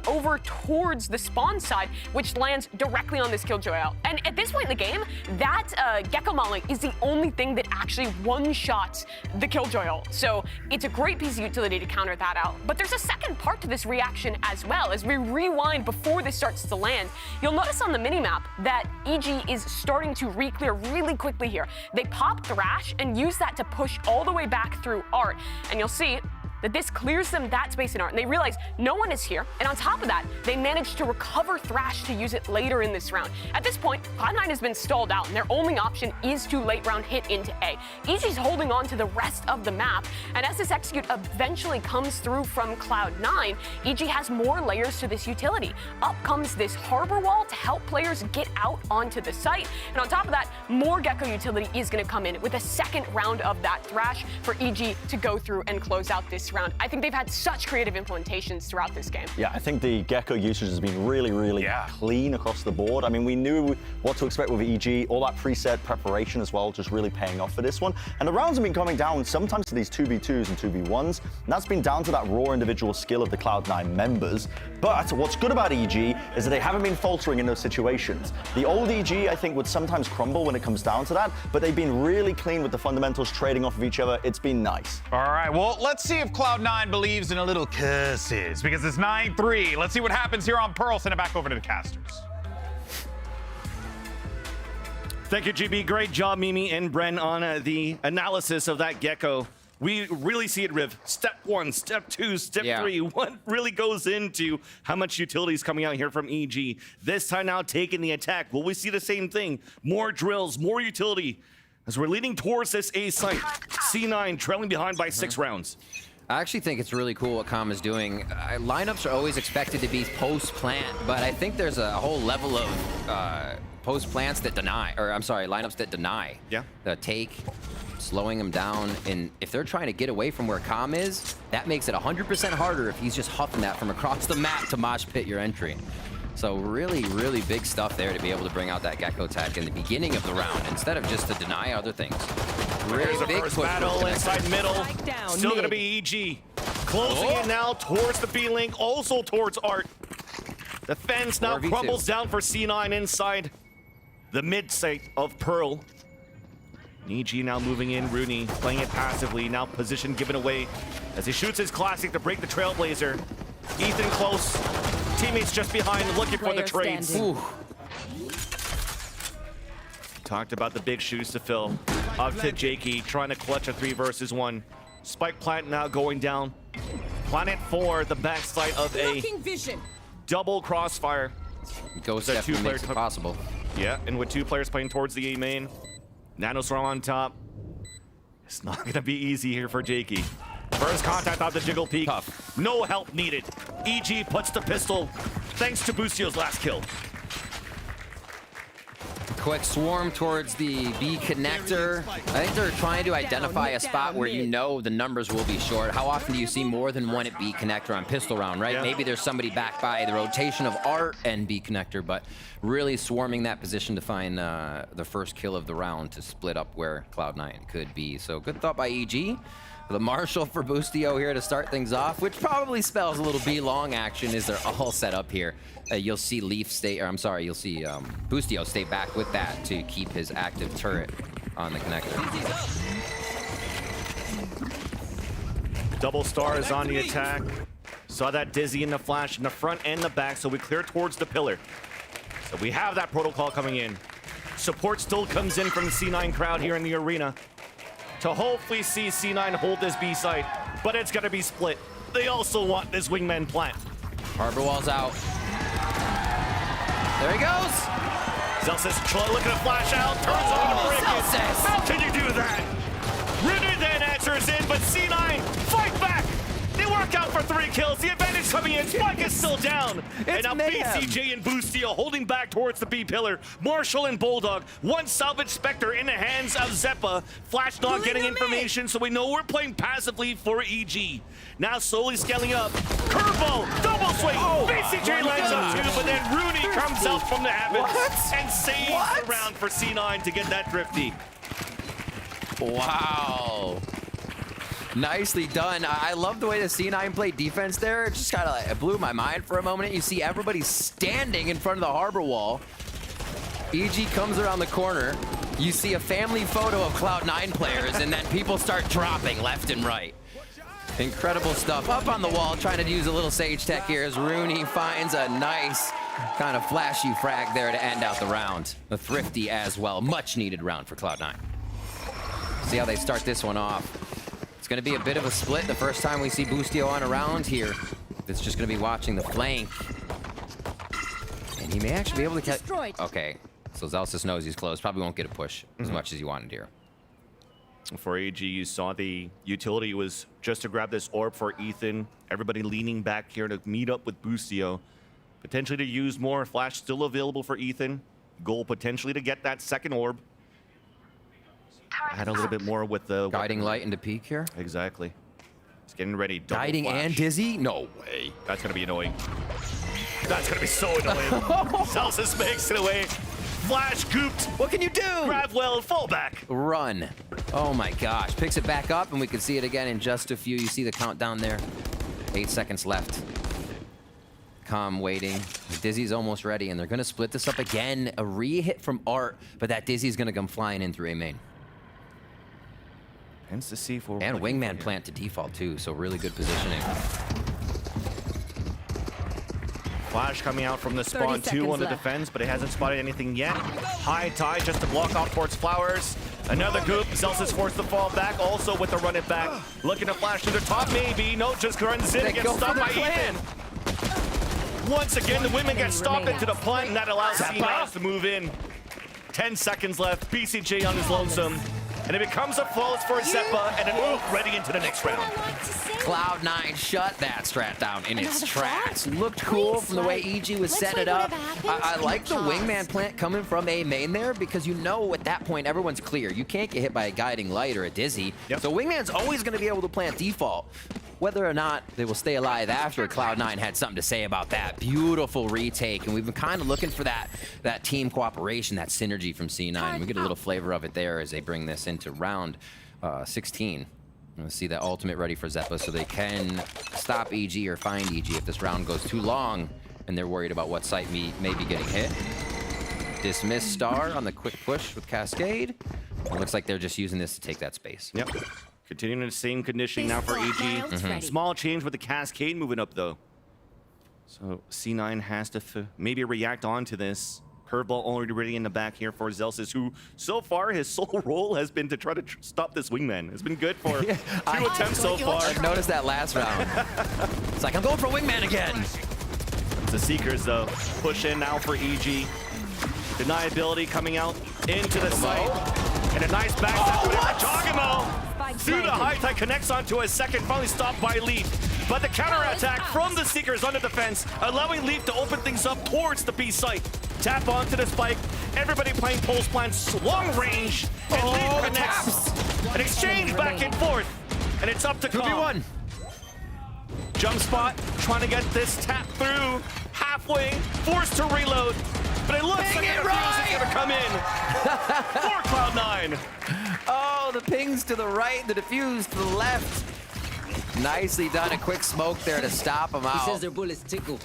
over towards the spawn side, which lands directly on this Killjoy out. And at this point in the game, that Gecko molly is the only thing that actually one-shots the Killjoy ult. So it's a great piece of utility to counter that out. But there's a second part to this reaction as well. As we rewind before this starts to land, you'll notice on the minimap that EG is starting to re-clear really quickly here. They pop Thrash and use that to push all the way back through Art, and you'll see that this clears them that space in Art, and they realize no one is here, and on top of that, they manage to recover Thrash to use it later in this round. At this point, Cloud9 has been stalled out, and their only option is to late round hit into A. EG's holding on to the rest of the map, and as this execute eventually comes through from Cloud9, EG has more layers to this utility. Up comes this harbor wall to help players get out onto the site, and on top of that, more Gecko utility is going to come in with a second round of that Thrash for EG to go through and close out this this round. I think they've had such creative implementations throughout this game. Yeah, I think the Gecko usage has been really clean across the board. I mean, we knew what to expect with EG, all that preset preparation as well, just really paying off for this one. And the rounds have been coming down sometimes to these 2v2s and 2v1s, and that's been down to that raw individual skill of the Cloud9 members. But what's good about EG is that they haven't been faltering in those situations. The old EG, I think, would sometimes crumble when it comes down to that, but they've been really clean with the fundamentals, trading off of each other. It's been nice. All right, well, let's see if Cloud9 believes in a little curses, because it's 9-3. Let's see what happens here on Pearl. Send it back over to the casters. Thank you, GB. Great job, Mimi and Bren, on the analysis of that Gecko. We really see it, Riv. Step 1, step 2, step 3. What really goes into how much utility is coming out here from EG? This time now taking the attack. Will we see the same thing? More drills, more utility. As we're leading towards this A site, C9 trailing behind by 6 rounds. I actually think it's really cool what Com is doing. Lineups are always expected to be post-plant, but I think there's a whole level of post-plants that deny, or I'm sorry, lineups that deny. Yeah. The take, slowing them down, and if they're trying to get away from where Com is, that makes it 100% harder if he's just huffing that from across the map to mosh pit your entry. So really big stuff there to be able to bring out that Gecko tech in the beginning of the round instead of just to deny other things. Here's the first battle inside middle. Still going to be EG. Closing in now towards the B link, also towards Art. The fence now crumbles down for C9 inside the mid site of Pearl. EG now moving in, Rooney playing it passively, now position given away as he shoots his classic to break the Trailblazer. Ethan close, teammates just behind looking for the trades. Talked about the big shoes to fill. Up to Jakey trying to clutch a 3 versus 1. Spike plant now going down. Planet 4, the backside of a double crossfire. Ghost definitely makes it possible. Yeah, and with 2 players playing towards the A main. Nanostorm on top. It's not gonna be easy here for Jakey. First contact off the Jiggle Peak. Tough. No help needed. EG puts the pistol thanks to Boostio's last kill. Quick swarm towards the B connector. I think they're trying to identify a spot where you know the numbers will be short. How often do you see more than one at B connector on pistol round, right? Yeah. Maybe there's somebody back by the rotation of Art and B connector, but really swarming that position to find the first kill of the round to split up where Cloud9 could be. So good thought by EG. The Marshal for Boostio here to start things off, which probably spells a little B-long action as they're all set up here. You'll see Leaf stay, or I'm sorry, you'll see Boostio stay back with that to keep his active turret on the connector. Double Star is on the attack. Saw that Dizzy in the flash in the front and the back, so we clear towards the pillar. So we have that protocol coming in. Support still comes in from the C9 crowd here in the arena to hopefully see C9 hold this B site, but it's gonna be split. They also want this wingman plant. Harbor wall's out. There he goes. Celsius looking to flash out, turns on to break it. How can you do that? Rudy then answers in, but C9 fight back. They work out for 3 kills. The advantage coming in. Spike is still down. And now BCJ and Boostio holding back towards the B pillar. Marshall and Bulldog. One salvage Spectre in the hands of Zeppa. Flash not getting information, so we know we're playing passively for EG. Now slowly scaling up. Curveball, double swing. BCJ lands on 2, but then Rooney comes out from the heavens and saves the round for C9 to get that thrifty. Wow. Nicely done. I love the way the C9 played defense there. It just kind of like, it blew my mind for a moment. You see everybody standing in front of the harbor wall. EG comes around the corner. You see a family photo of Cloud9 players, and then people start dropping left and right. Incredible stuff. Up on the wall, trying to use a little Sage Tech here as Rooney finds a nice kind of flashy frag there to end out the round. A thrifty as well. Much needed round for Cloud9. See how they start this one off. It's going to be a bit of a split the first time we see Boostio on a round here. It's just going to be watching the flank. And he may actually be able to catch... Okay, so Zelsis knows he's close. Probably won't get a push as much as he wanted here. For AG, you saw the utility was just to grab this orb for Ethan. Everybody leaning back here to meet up with Boostio. Potentially to use more. Flash still available for Ethan. Goal potentially to get that second orb. Add a little bit more with the guiding light into peak here. Exactly. Getting ready. Double Guiding flash. and dizzy? No way. That's going to be annoying. That's going to be so annoying. Celsius makes it away. Flash gooped. What can you do? Grab well, fall back. Run. Oh my gosh. Picks it back up, and we can see it again in just a few. You see the countdown there. 8 seconds left. Calm waiting. Dizzy's almost ready, and they're going to split this up again. A re-hit from Art, but that Dizzy's going to come flying in through A main. Hence the C4. And wingman plant to default, too, so really good positioning. Flash coming out from the spawn, 2 on the defense, but it hasn't spotted anything yet. High tide just to block off towards Flowers. Another goop. Celsius forced to fall back, also with the run it back. Looking to flash to the top, maybe. No, just runs in and gets stopped by Ethan. Once again, the women get stopped into the plant, and that allows C9 to move in. 10 seconds left. BCJ on his lonesome. And it becomes a flawless for Zeppa and an ult ready into the next round. Cloud9 shut that strat down in its tracks. Looked cool from the way EG was setting it up. I like the wingman plant coming from A main there, because you know at that point everyone's clear. You can't get hit by a guiding light or a dizzy. So wingman's always going to be able to plant default. Whether or not they will stay alive after, Cloud9 had something to say about that. Beautiful retake, and we've been kind of looking for that team cooperation, that synergy from C9. We get a little flavor of it there as they bring this into round 16. Let's see that ultimate ready for Zeppa, so they can stop EG or find EG if this round goes too long and they're worried about what site may be getting hit. Dismiss Star on the quick push with Cascade. It looks like they're just using this to take that space. Yep. Continuing in the same conditioning now for EG. Small change with the Cascade moving up, though. So C9 has to maybe react onto this. Curveball already ready in the back here for Celsius, who so far his sole role has been to try to stop this wingman. It's been good for 2 attempts so far. I've noticed that last round. It's like, I'm going for wingman again. The Seekers, though, push in now for EG. Deniability coming out into the site. And a nice backstab to Jogamo. Through the high tide, connects onto a second, finally stopped by Leaf. But the counterattack from the Seekers on the defense, allowing Leaf to open things up towards the B site. Tap onto the spike. Everybody playing pulse plants, long range, and Leaf connects. An exchange back and forth, and it's up to Calm. Jump spot, trying to get this tap through. Halfway, forced to reload. But it looks like the defuse is going to come in for Cloud9. Oh, the pings to the right, the defuse to the left. Nicely done. A quick smoke there to stop them out. He says their bullets tickle.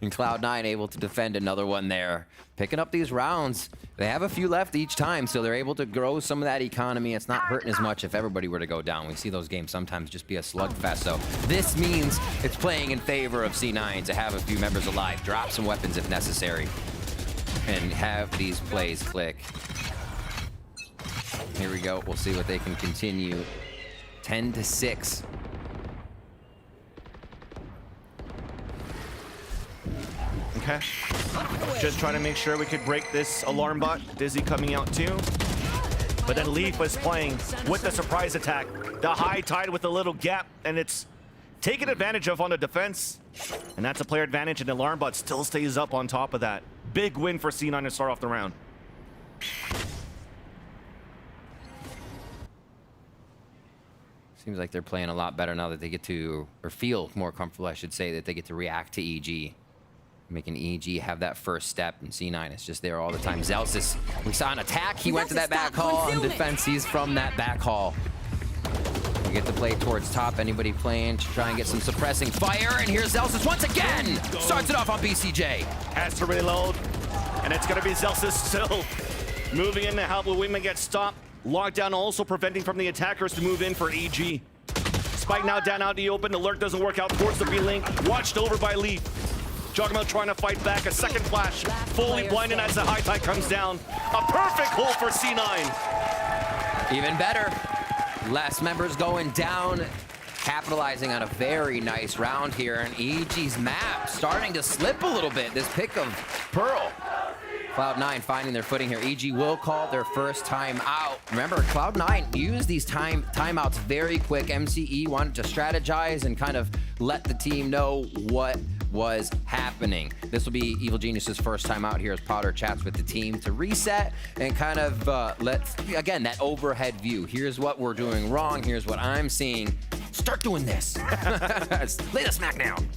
And Cloud9 able to defend another one there. Picking up these rounds. They have a few left each time, so they're able to grow some of that economy. It's not hurting as much if everybody were to go down. We see those games sometimes just be a slugfest. So this means it's playing in favor of C9 to have a few members alive, drop some weapons if necessary, and have these plays click. Here we go. We'll see what they can continue. 10-6. Okay. Just trying to make sure we could break this alarm bot. Dizzy coming out too. But then Leaf was playing with the surprise attack. The high tide with a little gap, and it's taken advantage of on the defense. And that's a player advantage, and the alarm bot still stays up on top of that. Big win for C9 to start off the round. Seems like they're playing a lot better now that they get to, or feel more comfortable, I should say, that they get to react to EG. Making EG have that first step, and C9 is just there all the time. Celsius, we saw an attack. He went to that back hall. On defense, he's from that back hall. We get to play towards top. Anybody playing to try and get some suppressing fire, and here's Celsius once again. Starts it off on BCJ. Has to reload, and it's going to be Celsius still moving in to help the wingman get stopped. Lockdown also preventing from the attackers to move in for EG. Spike now down out in the open. The lurk doesn't work out towards the B-Link. Watched over by Leaf. Joggernaut trying to fight back. A second flash. Fully blinded as the high tide comes down. A perfect hole for C9. Even better. Less members going down. Capitalizing on a very nice round here. And EG's map starting to slip a little bit. This pick of Pearl. Cloud9 finding their footing here. EG will call their first time out. Remember, Cloud9 used these timeouts very quick. MCE wanted to strategize and kind of let the team know what was happening. This will be Evil Genius's first time out here as Powder chats with the team to reset and kind of again, that overhead view. Here's what we're doing wrong. Here's what I'm seeing. Start doing this. Lay the smack down.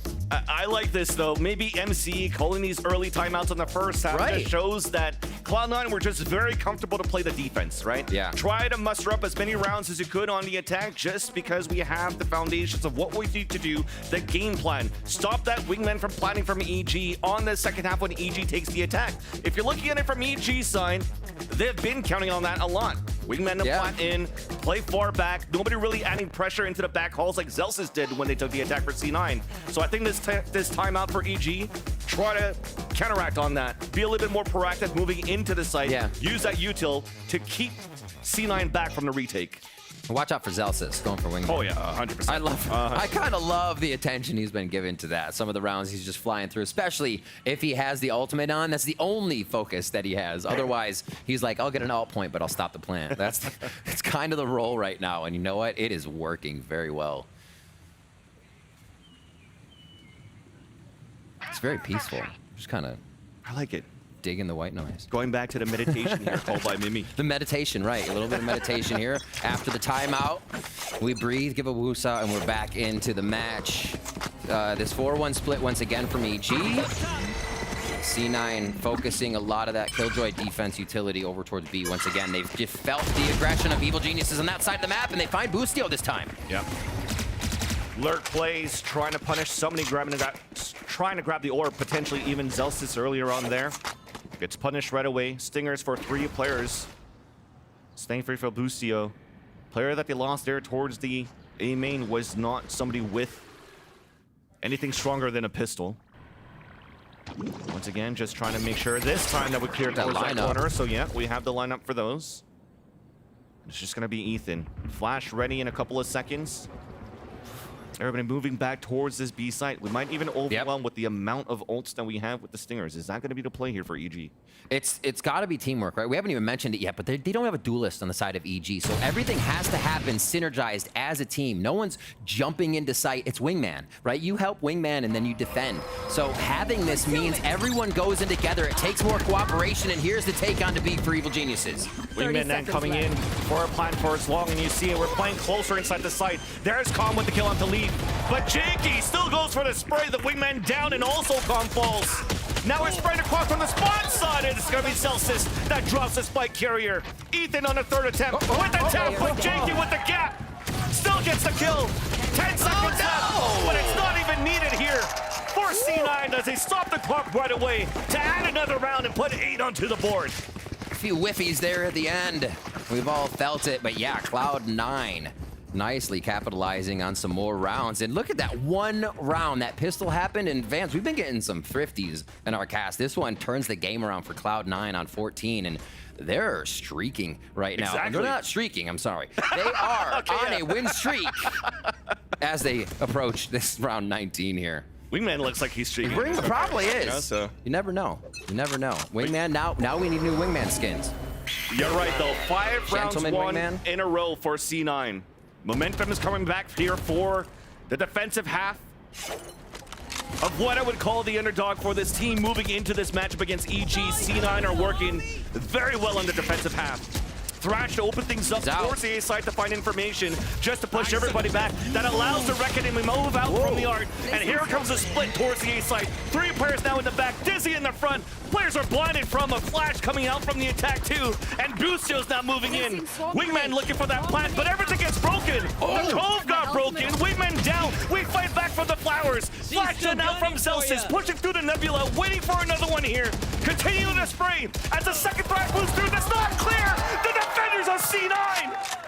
I like this, though. Maybe MC calling these early timeouts in the first half just shows that Cloud9 were just very comfortable to play the defense, right? Yeah. Try to muster up as many rounds as you could on the attack just because we have the foundations of what we need to do, the game plan. Stop that wingman from planning from EG on the second half when EG takes the attack. If you're looking at it from EG's side, they've been counting on that a lot. Wingman to plant in, play far back. Nobody really adding pressure into the back halls like Zelsis did when they took the attack for C9. So I think this timeout for EG, try to counteract on that. Be a little bit more proactive moving into the site. Use that util to keep C9 back from the retake. Watch out for Zelsis going for wingman. Oh yeah, 100%. I love. I kind of love the attention he's been given to that. Some of the rounds he's just flying through, especially if he has the ultimate on. That's the only focus that he has. Otherwise, he's like, I'll get an alt point, but I'll stop the plant. It's kind of the role right now, and you know what? It is working very well. It's very peaceful. Just kind of. I like it. Digging the white noise. Going back to the meditation here called by Mimi. The meditation, right. A little bit of meditation here. After the timeout, we breathe, give a woosah, and we're back into the match. This 4-1 split once again from EG. C9 focusing a lot of that Killjoy defense utility over towards B once again. They've just felt the aggression of Evil Geniuses on that side of the map, and they find Boostio this time. Yep. Lurk plays, trying to punish somebody, trying to grab the orb, potentially even Zelsis earlier on there. Gets punished right away. Stingers for 3 players. Staying free for Boostio. Player that they lost there towards the A main was not somebody with anything stronger than a pistol. Once again, just trying to make sure this time that we clear towards that corner. So yeah, we have the lineup for those. It's just gonna be Ethan. Flash ready in a couple of seconds. Everybody moving back towards this B site. We might even overwhelm with the amount of ults that we have with the Stingers. Is that going to be the play here for EG? It's got to be teamwork, right? We haven't even mentioned it yet, but they don't have a duelist on the side of EG, so everything has to happen synergized as a team. No one's jumping into sight. It's Wingman, right? You help Wingman and then you defend. So having this means everyone goes in together. It takes more cooperation, and here's the take on to beat for Evil Geniuses. Wingman then coming in for a plan for as long, and you see it. We're playing closer inside the site. There's Calm with the kill on the lead. But Jakey still goes for the spray. The wingman down, and also Calm falls. Now we're spraying across from the spot side, and it's going to be Celsius that drops the spike carrier. Ethan on the third attempt with the tap, but Jakey with the gap still gets the kill. 10 seconds left, but it's not even needed here for C9 as they stop the clock right away to add another round and put 8 onto the board. A few whiffies there at the end. We've all felt it, but yeah, Cloud9 nicely capitalizing on some more rounds. And look at that one round. That pistol happened in advance. We've been getting some thrifties in our cast. This one turns the game around for Cloud9 on 14, and they're streaking right now. Exactly. They're not streaking, I'm sorry. They are on a win streak as they approach this round 19 here. Wingman looks like he's streaking. Probably is. Yeah, so. You never know. You never know. Wingman, now we need new Wingman skins. You're right, though. 5 rounds won Wingman in a row for C9. Momentum is coming back here for the defensive half of what I would call the underdog for this team moving into this matchup against EG. C9 are working very well on the defensive half. Thrash to open things up towards the A side to find information, just to push everybody back. That allows the Reckoning to move out from the art. And here comes a split towards the A side. 3 players now in the back, Dizzy in the front. Players are blinded from a flash coming out from the attack too. And Boostio's now moving in. Wingman looking for that plant, but everything gets broken. The Cove got broken. Wingman down. We fight back from the flowers. Flash in out from Celsius, pushing through the nebula, waiting for another one here. Continuing to spray as the second flash moves through. That's not clear. The defenders of C9.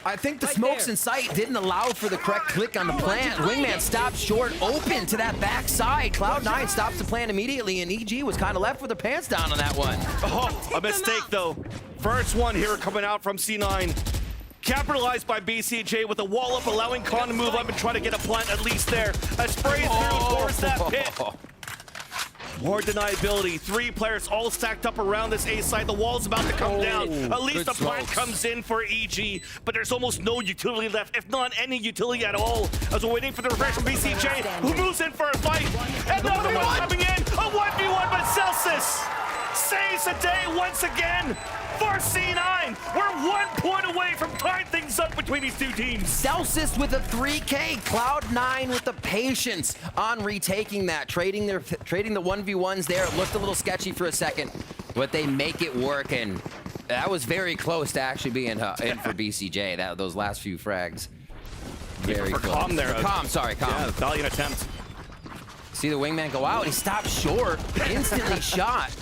I think the smokes in sight didn't allow for the correct click on the plant. Wingman stopped short, open to that backside. Cloud9 stops the plant immediately, and EG was kind of left with their pants down on that one. Oh, a mistake though. First one here coming out from C9. Capitalized by BCJ with a wall up, allowing Khan to move up and try to get a plant at least there. A spray through towards that pit. More deniability. 3 players all stacked up around this A side. The wall's about to come down. At least the plant comes in for EG, but there's almost no utility left, if not any utility at all. As we're waiting for the refresh from VCJ, who moves in for a fight. And another one coming in. A 1v1, but Celsius saves the day once again for C9. We're 1 point away from tying things up between these two teams. Celsius with a 3K, Cloud9 with the patience on retaking that, trading the 1v1s there. It looked a little sketchy for a second, but they make it work, and that was very close to actually being in for BCJ. Those last few frags, very close. Calm there. Calm, sorry, Calm. Yeah, valiant attempt. See the wingman go out. He stopped short, instantly shot.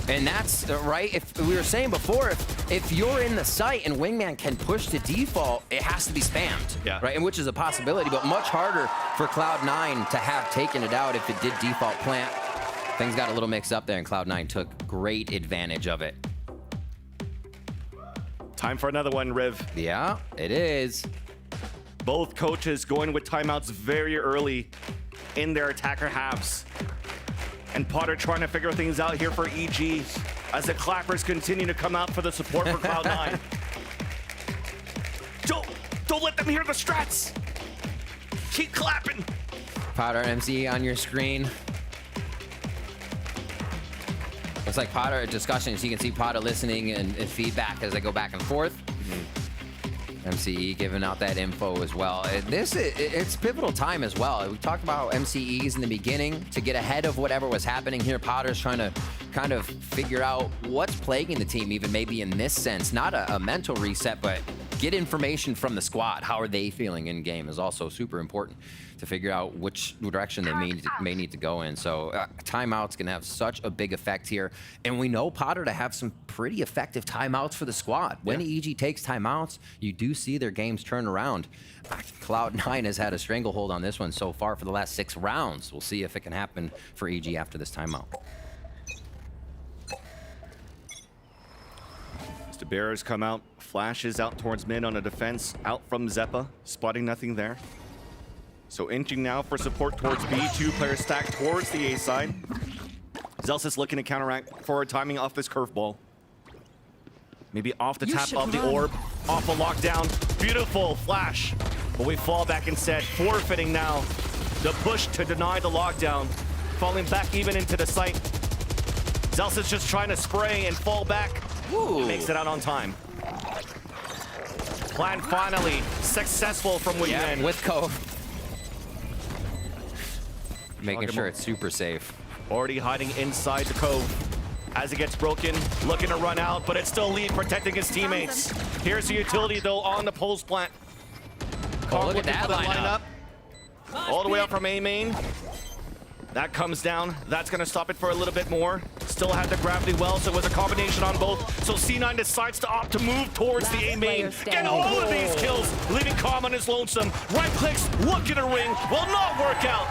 And that's right. If we were saying before, if you're in the site and wingman can push to default, it has to be spammed, right? And which is a possibility, but much harder for Cloud9 to have taken it out if it did default plant. Things got a little mixed up there, and Cloud9 took great advantage of it. Time for another one, Riv. Yeah, it is. Both coaches going with timeouts very early in their attacker halves. And Potter trying to figure things out here for EG as the clappers continue to come out for the support for Cloud9. Don't let them hear the strats. Keep clapping. Potter and MCE on your screen. Looks like Potter discussions. You can see Potter listening and feedback as they go back and forth. MCE giving out that info as well. It's pivotal time as well. We talked about MCEs in the beginning to get ahead of whatever was happening here. Potter's trying to kind of figure out what's plaguing the team, even maybe in this sense. Not a mental reset, but get information from the squad. How are they feeling in game is also super important to figure out which direction they may need to go in. So timeouts can have such a big effect here. And we know Potter to have some pretty effective timeouts for the squad. When EG takes timeouts, you do see their games turn around. Cloud9 has had a stranglehold on this one so far for the last 6 rounds. We'll see if it can happen for EG after this timeout. Mr. Bearers come out, flashes out towards mid on a defense, out from Zeppa, spotting nothing there. So inching now for support towards B, 2 players stacked towards the A side. Celsius looking to counteract forward timing off this curveball. Maybe off the tap of the orb, off a lockdown. Beautiful flash, but we fall back instead, forfeiting now the push to deny the lockdown. Falling back even into the site. Celsius just trying to spray and fall back. Ooh. Makes it out on time. Plan finally successful from Wingman. With Cove. Making sure it's super safe. Already hiding inside the Cove. As it gets broken, looking to run out, but it's still lead protecting his teammates. Here's the utility though on the pulse plant. Oh, look at that lineup. All the way up from A main. That comes down. That's going to stop it for a little bit more. Still had the gravity well, so it was a combination on both. So C9 decides to opt to move towards the A main. Get all of these kills, leaving Calm on his lonesome. Right clicks, looking to ring, will not work out.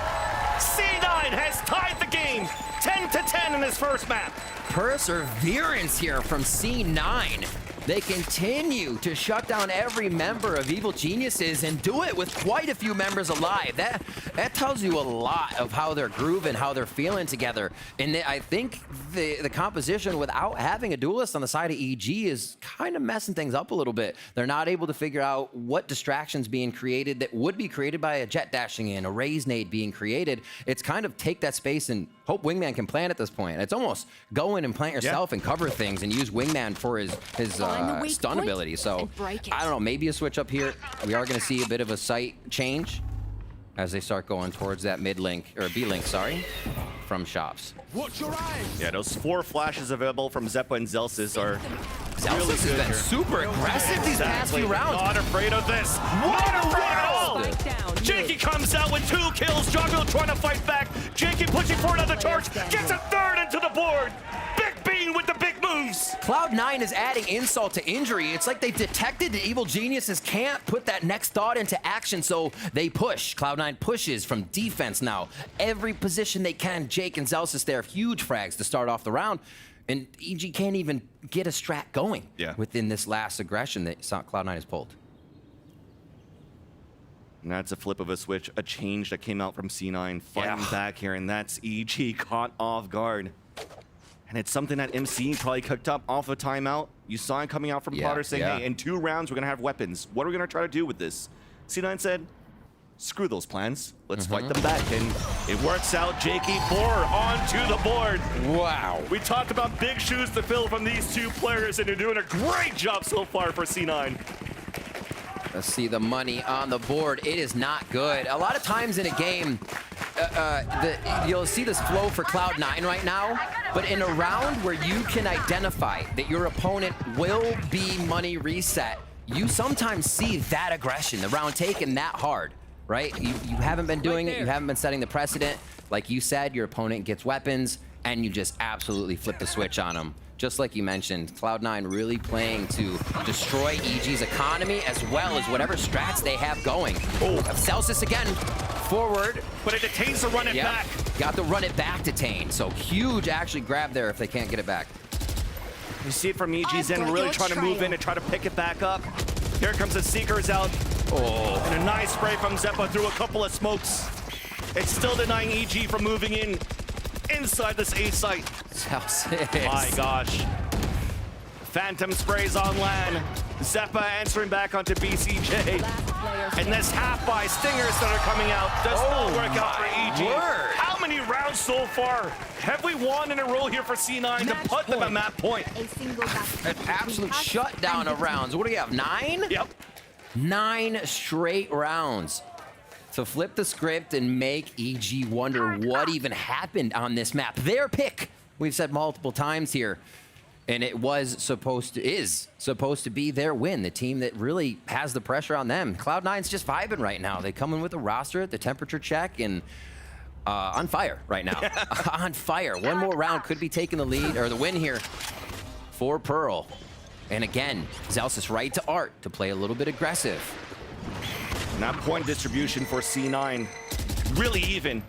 C9 has tied the game, 10-10 in his first map. Perseverance here from C9. They continue to shut down every member of Evil Geniuses and do it with quite a few members alive. That tells you a lot of how they're grooving, how they're feeling together. And I think the composition without having a duelist on the side of EG is kind of messing things up a little bit. They're not able to figure out what distractions being created that would be created by a jet dashing in, a raise nade being created. It's kind of take that space and hope Wingman can plant at this point. It's almost go in and plant yourself and cover things and use Wingman for his stun ability. So I don't know, maybe a switch up here. We are going to see a bit of a sight change as they start going towards that mid link, or B link, sorry, from shops. Watch your eyes. Yeah, those 4 flashes available from Zeppa and Celsius are Celsius has been super aggressive these past few rounds. Not afraid of this. Not afraid at all. Jakey comes out with 2 kills. Joggle trying to fight back. Jakey pushing for another charge. Gets a 3rd into the board. Big Bean with the big moves. Cloud9 is adding insult to injury. It's like they've detected the Evil Geniuses can't put that next thought into action, so they push. Cloud9 pushes from defense now. Every position they can. Jake and Celsius there, huge frags to start off the round. And EG can't even get a strat going within this last aggression that Cloud9 has pulled. And that's a flip of a switch, a change that came out from C9, fighting back here, and that's EG caught off guard. And it's something that MC probably cooked up off a timeout. You saw him coming out from Potter saying, hey, in 2 rounds, we're going to have weapons. What are we going to try to do with this? C9 said, screw those plans. Let's fight them back. And it works out. Jakey4 onto the board. Wow. We talked about big shoes to fill from these 2 players, and they're doing a great job so far for C9. Let's see the money on the board. It is not good. A lot of times in a game, you'll see this flow for Cloud9 right now, but in a round where you can identify that your opponent will be money reset, you sometimes see that aggression, the round taken that hard, right? You haven't been doing it, you haven't been setting the precedent. Like you said, your opponent gets weapons, and you just absolutely flip the switch on them. Just like you mentioned, Cloud9 really playing to destroy EG's economy as well as whatever strats they have going. Oh, Celsius again, forward. But it detains to run it back. Got to run it back to Tane. So huge actually grab there if they can't get it back. You see it from EG's end, really trying to move in and try to pick it back up. Here comes the Seekers out. Oh, and a nice spray from Zeppa through a couple of smokes. It's still denying EG from moving in inside this A site. Celsius. My gosh. Phantom sprays on LAN. Zeppa answering back onto BCJ. And this half-by stingers that are coming out does not work out for EG. Word. How many rounds so far have we won in a row here for C9 to put them at map point? An absolute shutdown of rounds. What do we have, 9? Yep. 9 straight rounds. So flip the script and make EG wonder what even happened on this map. Their pick, we've said multiple times here, and it is supposed to be their win, the team that really has the pressure on them. Cloud9's just vibing right now. They come in with a roster, the temperature check, and on fire right now. On fire. One more round could be taking the lead, or the win here for Pearl. And again, Celsius right to Art to play a little bit aggressive. And that point distribution for C9, really even.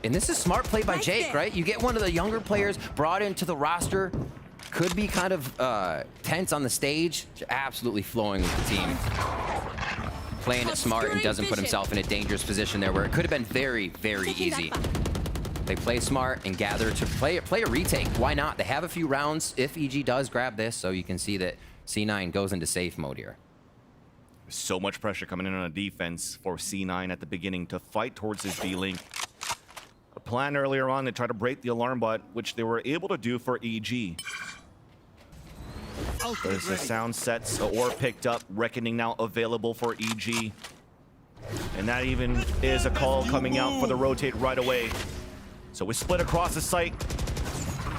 And this is smart play by Jake, right? You get one of the younger players brought into the roster, could be kind of tense on the stage, absolutely flowing with the team. Playing it smart and doesn't put himself in a dangerous position there where it could have been very, very easy. They play smart and gather to play a retake. Why not? They have a few rounds if EG does grab this, so you can see that C9 goes into safe mode here. So much pressure coming in on a defense for C9 at the beginning to fight towards his D-Link. A plan earlier on to try to break the alarm bot, which they were able to do for EG. There's the sound sets, the ore picked up, Reckoning now available for EG. And that even is a call coming out for the rotate right away. So we split across the site.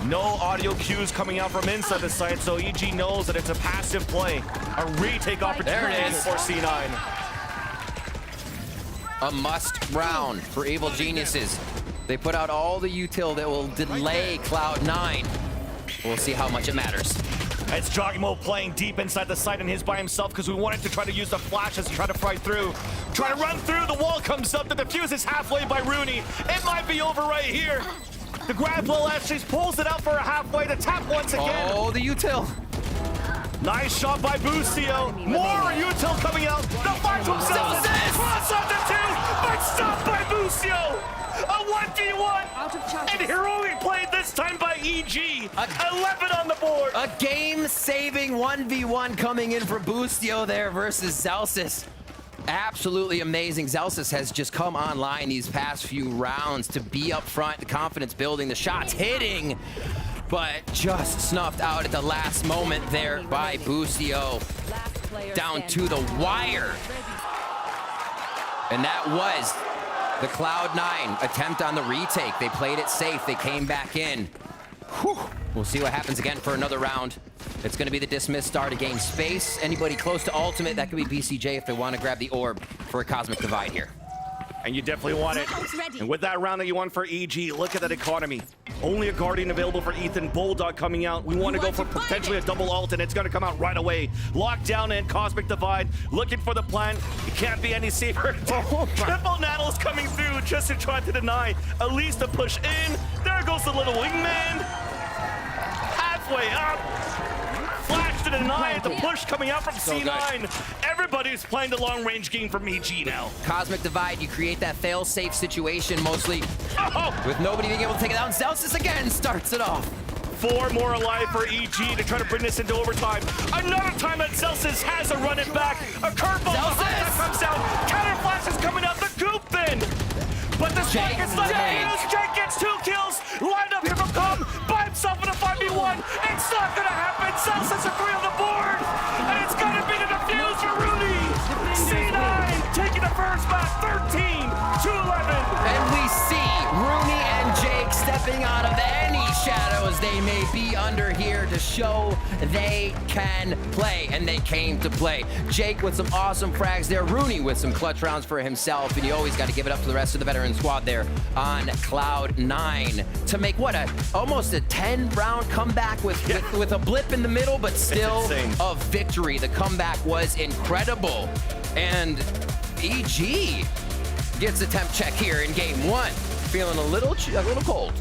No audio cues coming out from inside the site, so EG knows that it's a passive play. A retake opportunity for C9. A must round for Evil Geniuses. They put out all the util that will delay Cloud9. We'll see how much it matters. It's Jogimo playing deep inside the site and he's by himself because we wanted to try to use the flashes to try to fight through. Try to run through, the wall comes up, the defuse is halfway by Rooney. It might be over right here. The grab blow actually pulls it out for a halfway to tap once again. Oh, the util. Nice shot by Busio. More util coming out. The fight from Celsius. Cross on the 2, but stopped by Busio. A 1v1. And heroic play this time by EG. 11 on the board. A game-saving 1v1 coming in for Busio there versus Celsius. Absolutely amazing. Celsius has just come online these past few rounds to be up front, the confidence building, the shots hitting, but just snuffed out at the last moment there by Busio. Down to the wire. And that was the Cloud9 attempt on the retake. They played it safe. They came back in. Whew. We'll see what happens again for another round. It's going to be the dismiss star to gain space. Anybody close to ultimate, that could be BCJ if they want to grab the orb for a Cosmic Divide here. And you definitely want it. And with that round that you won for EG, look at that economy. Only a Guardian available for Ethan. Bulldog coming out. We want to go for potentially a double ult, and it's going to come out right away. Lockdown and Cosmic Divide. Looking for the plan. It can't be any safer. Triple Nattles coming through just to try to deny at least a push in. There goes the little wingman. Halfway up. Flash to deny it. the push coming out from C9. Everybody's playing the long-range game from EG now. Cosmic Divide, you create that fail-safe situation mostly with nobody being able to take it out. And Celsius again starts it off. 4 more alive for EG to try to bring this into overtime. Another time that Celsius has to run it back. A curveball behind that comes down. Counter flash is coming out the coop then. But the strike is not used. Jake gets 2 kills. Lined up here from Com by himself in a 5v1. It's not going to happen. Celsius are 3 on the board. And it's going to be the defuse for Rooney. C9 taking the first map, 13-11. And we see Rooney and Jake stepping out of any shadows they may be under here to show they can play, and they came to play. Jake with some awesome frags there, Rooney with some clutch rounds for himself, and you always got to give it up to the rest of the veteran squad there on Cloud9 to make what, almost a 10-round comeback with a blip in the middle, but still a victory. The comeback was incredible, and EG gets a temp check here in game 1, feeling a little cold.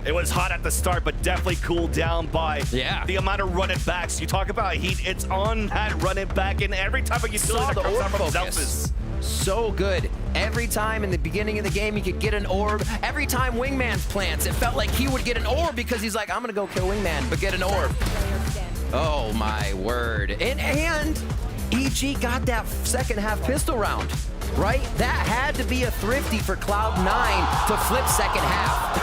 It was hot at the start, but definitely cooled down by the amount of run it backs. You talk about heat, it's on that run it back, and every time a utility that comes out from Celsius. So good. Every time in the beginning of the game, he could get an orb. Every time Wingman plants, it felt like he would get an orb because he's like, I'm gonna go kill Wingman, but get an orb. Oh my word. And EG got that second half pistol round. Right? That had to be a thrifty for Cloud9 to flip second half.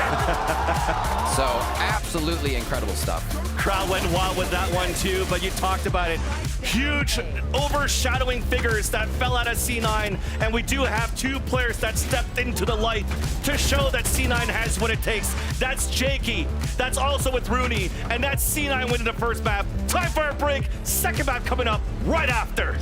So, absolutely incredible stuff. Crowd went wild with that one too, but you talked about it. Huge overshadowing figures that fell out of C9, and we do have 2 players that stepped into the light to show that C9 has what it takes. That's Jakey, that's also with Rooney, and that's C9 winning the first map. Time for a break, second map coming up right after.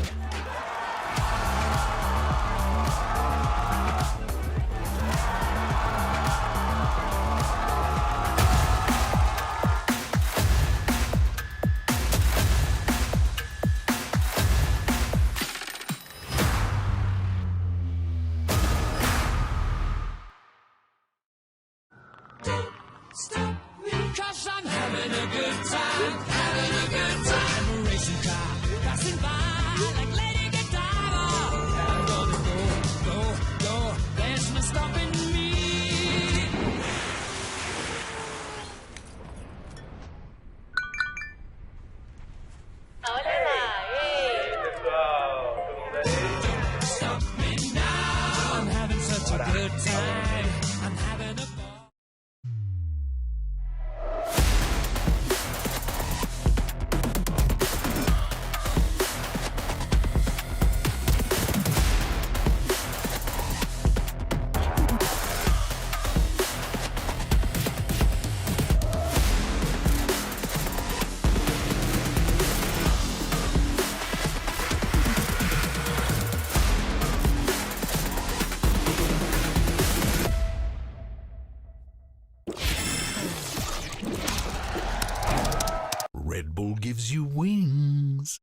Stop me, 'cause I'm having a good time, having a good time. A racing car passing by like Lady Godiva. I'm gonna go, there's no stopping me. Don't stop me now, I'm having such a good time. I'm having a ball. Red Bull gives you wings.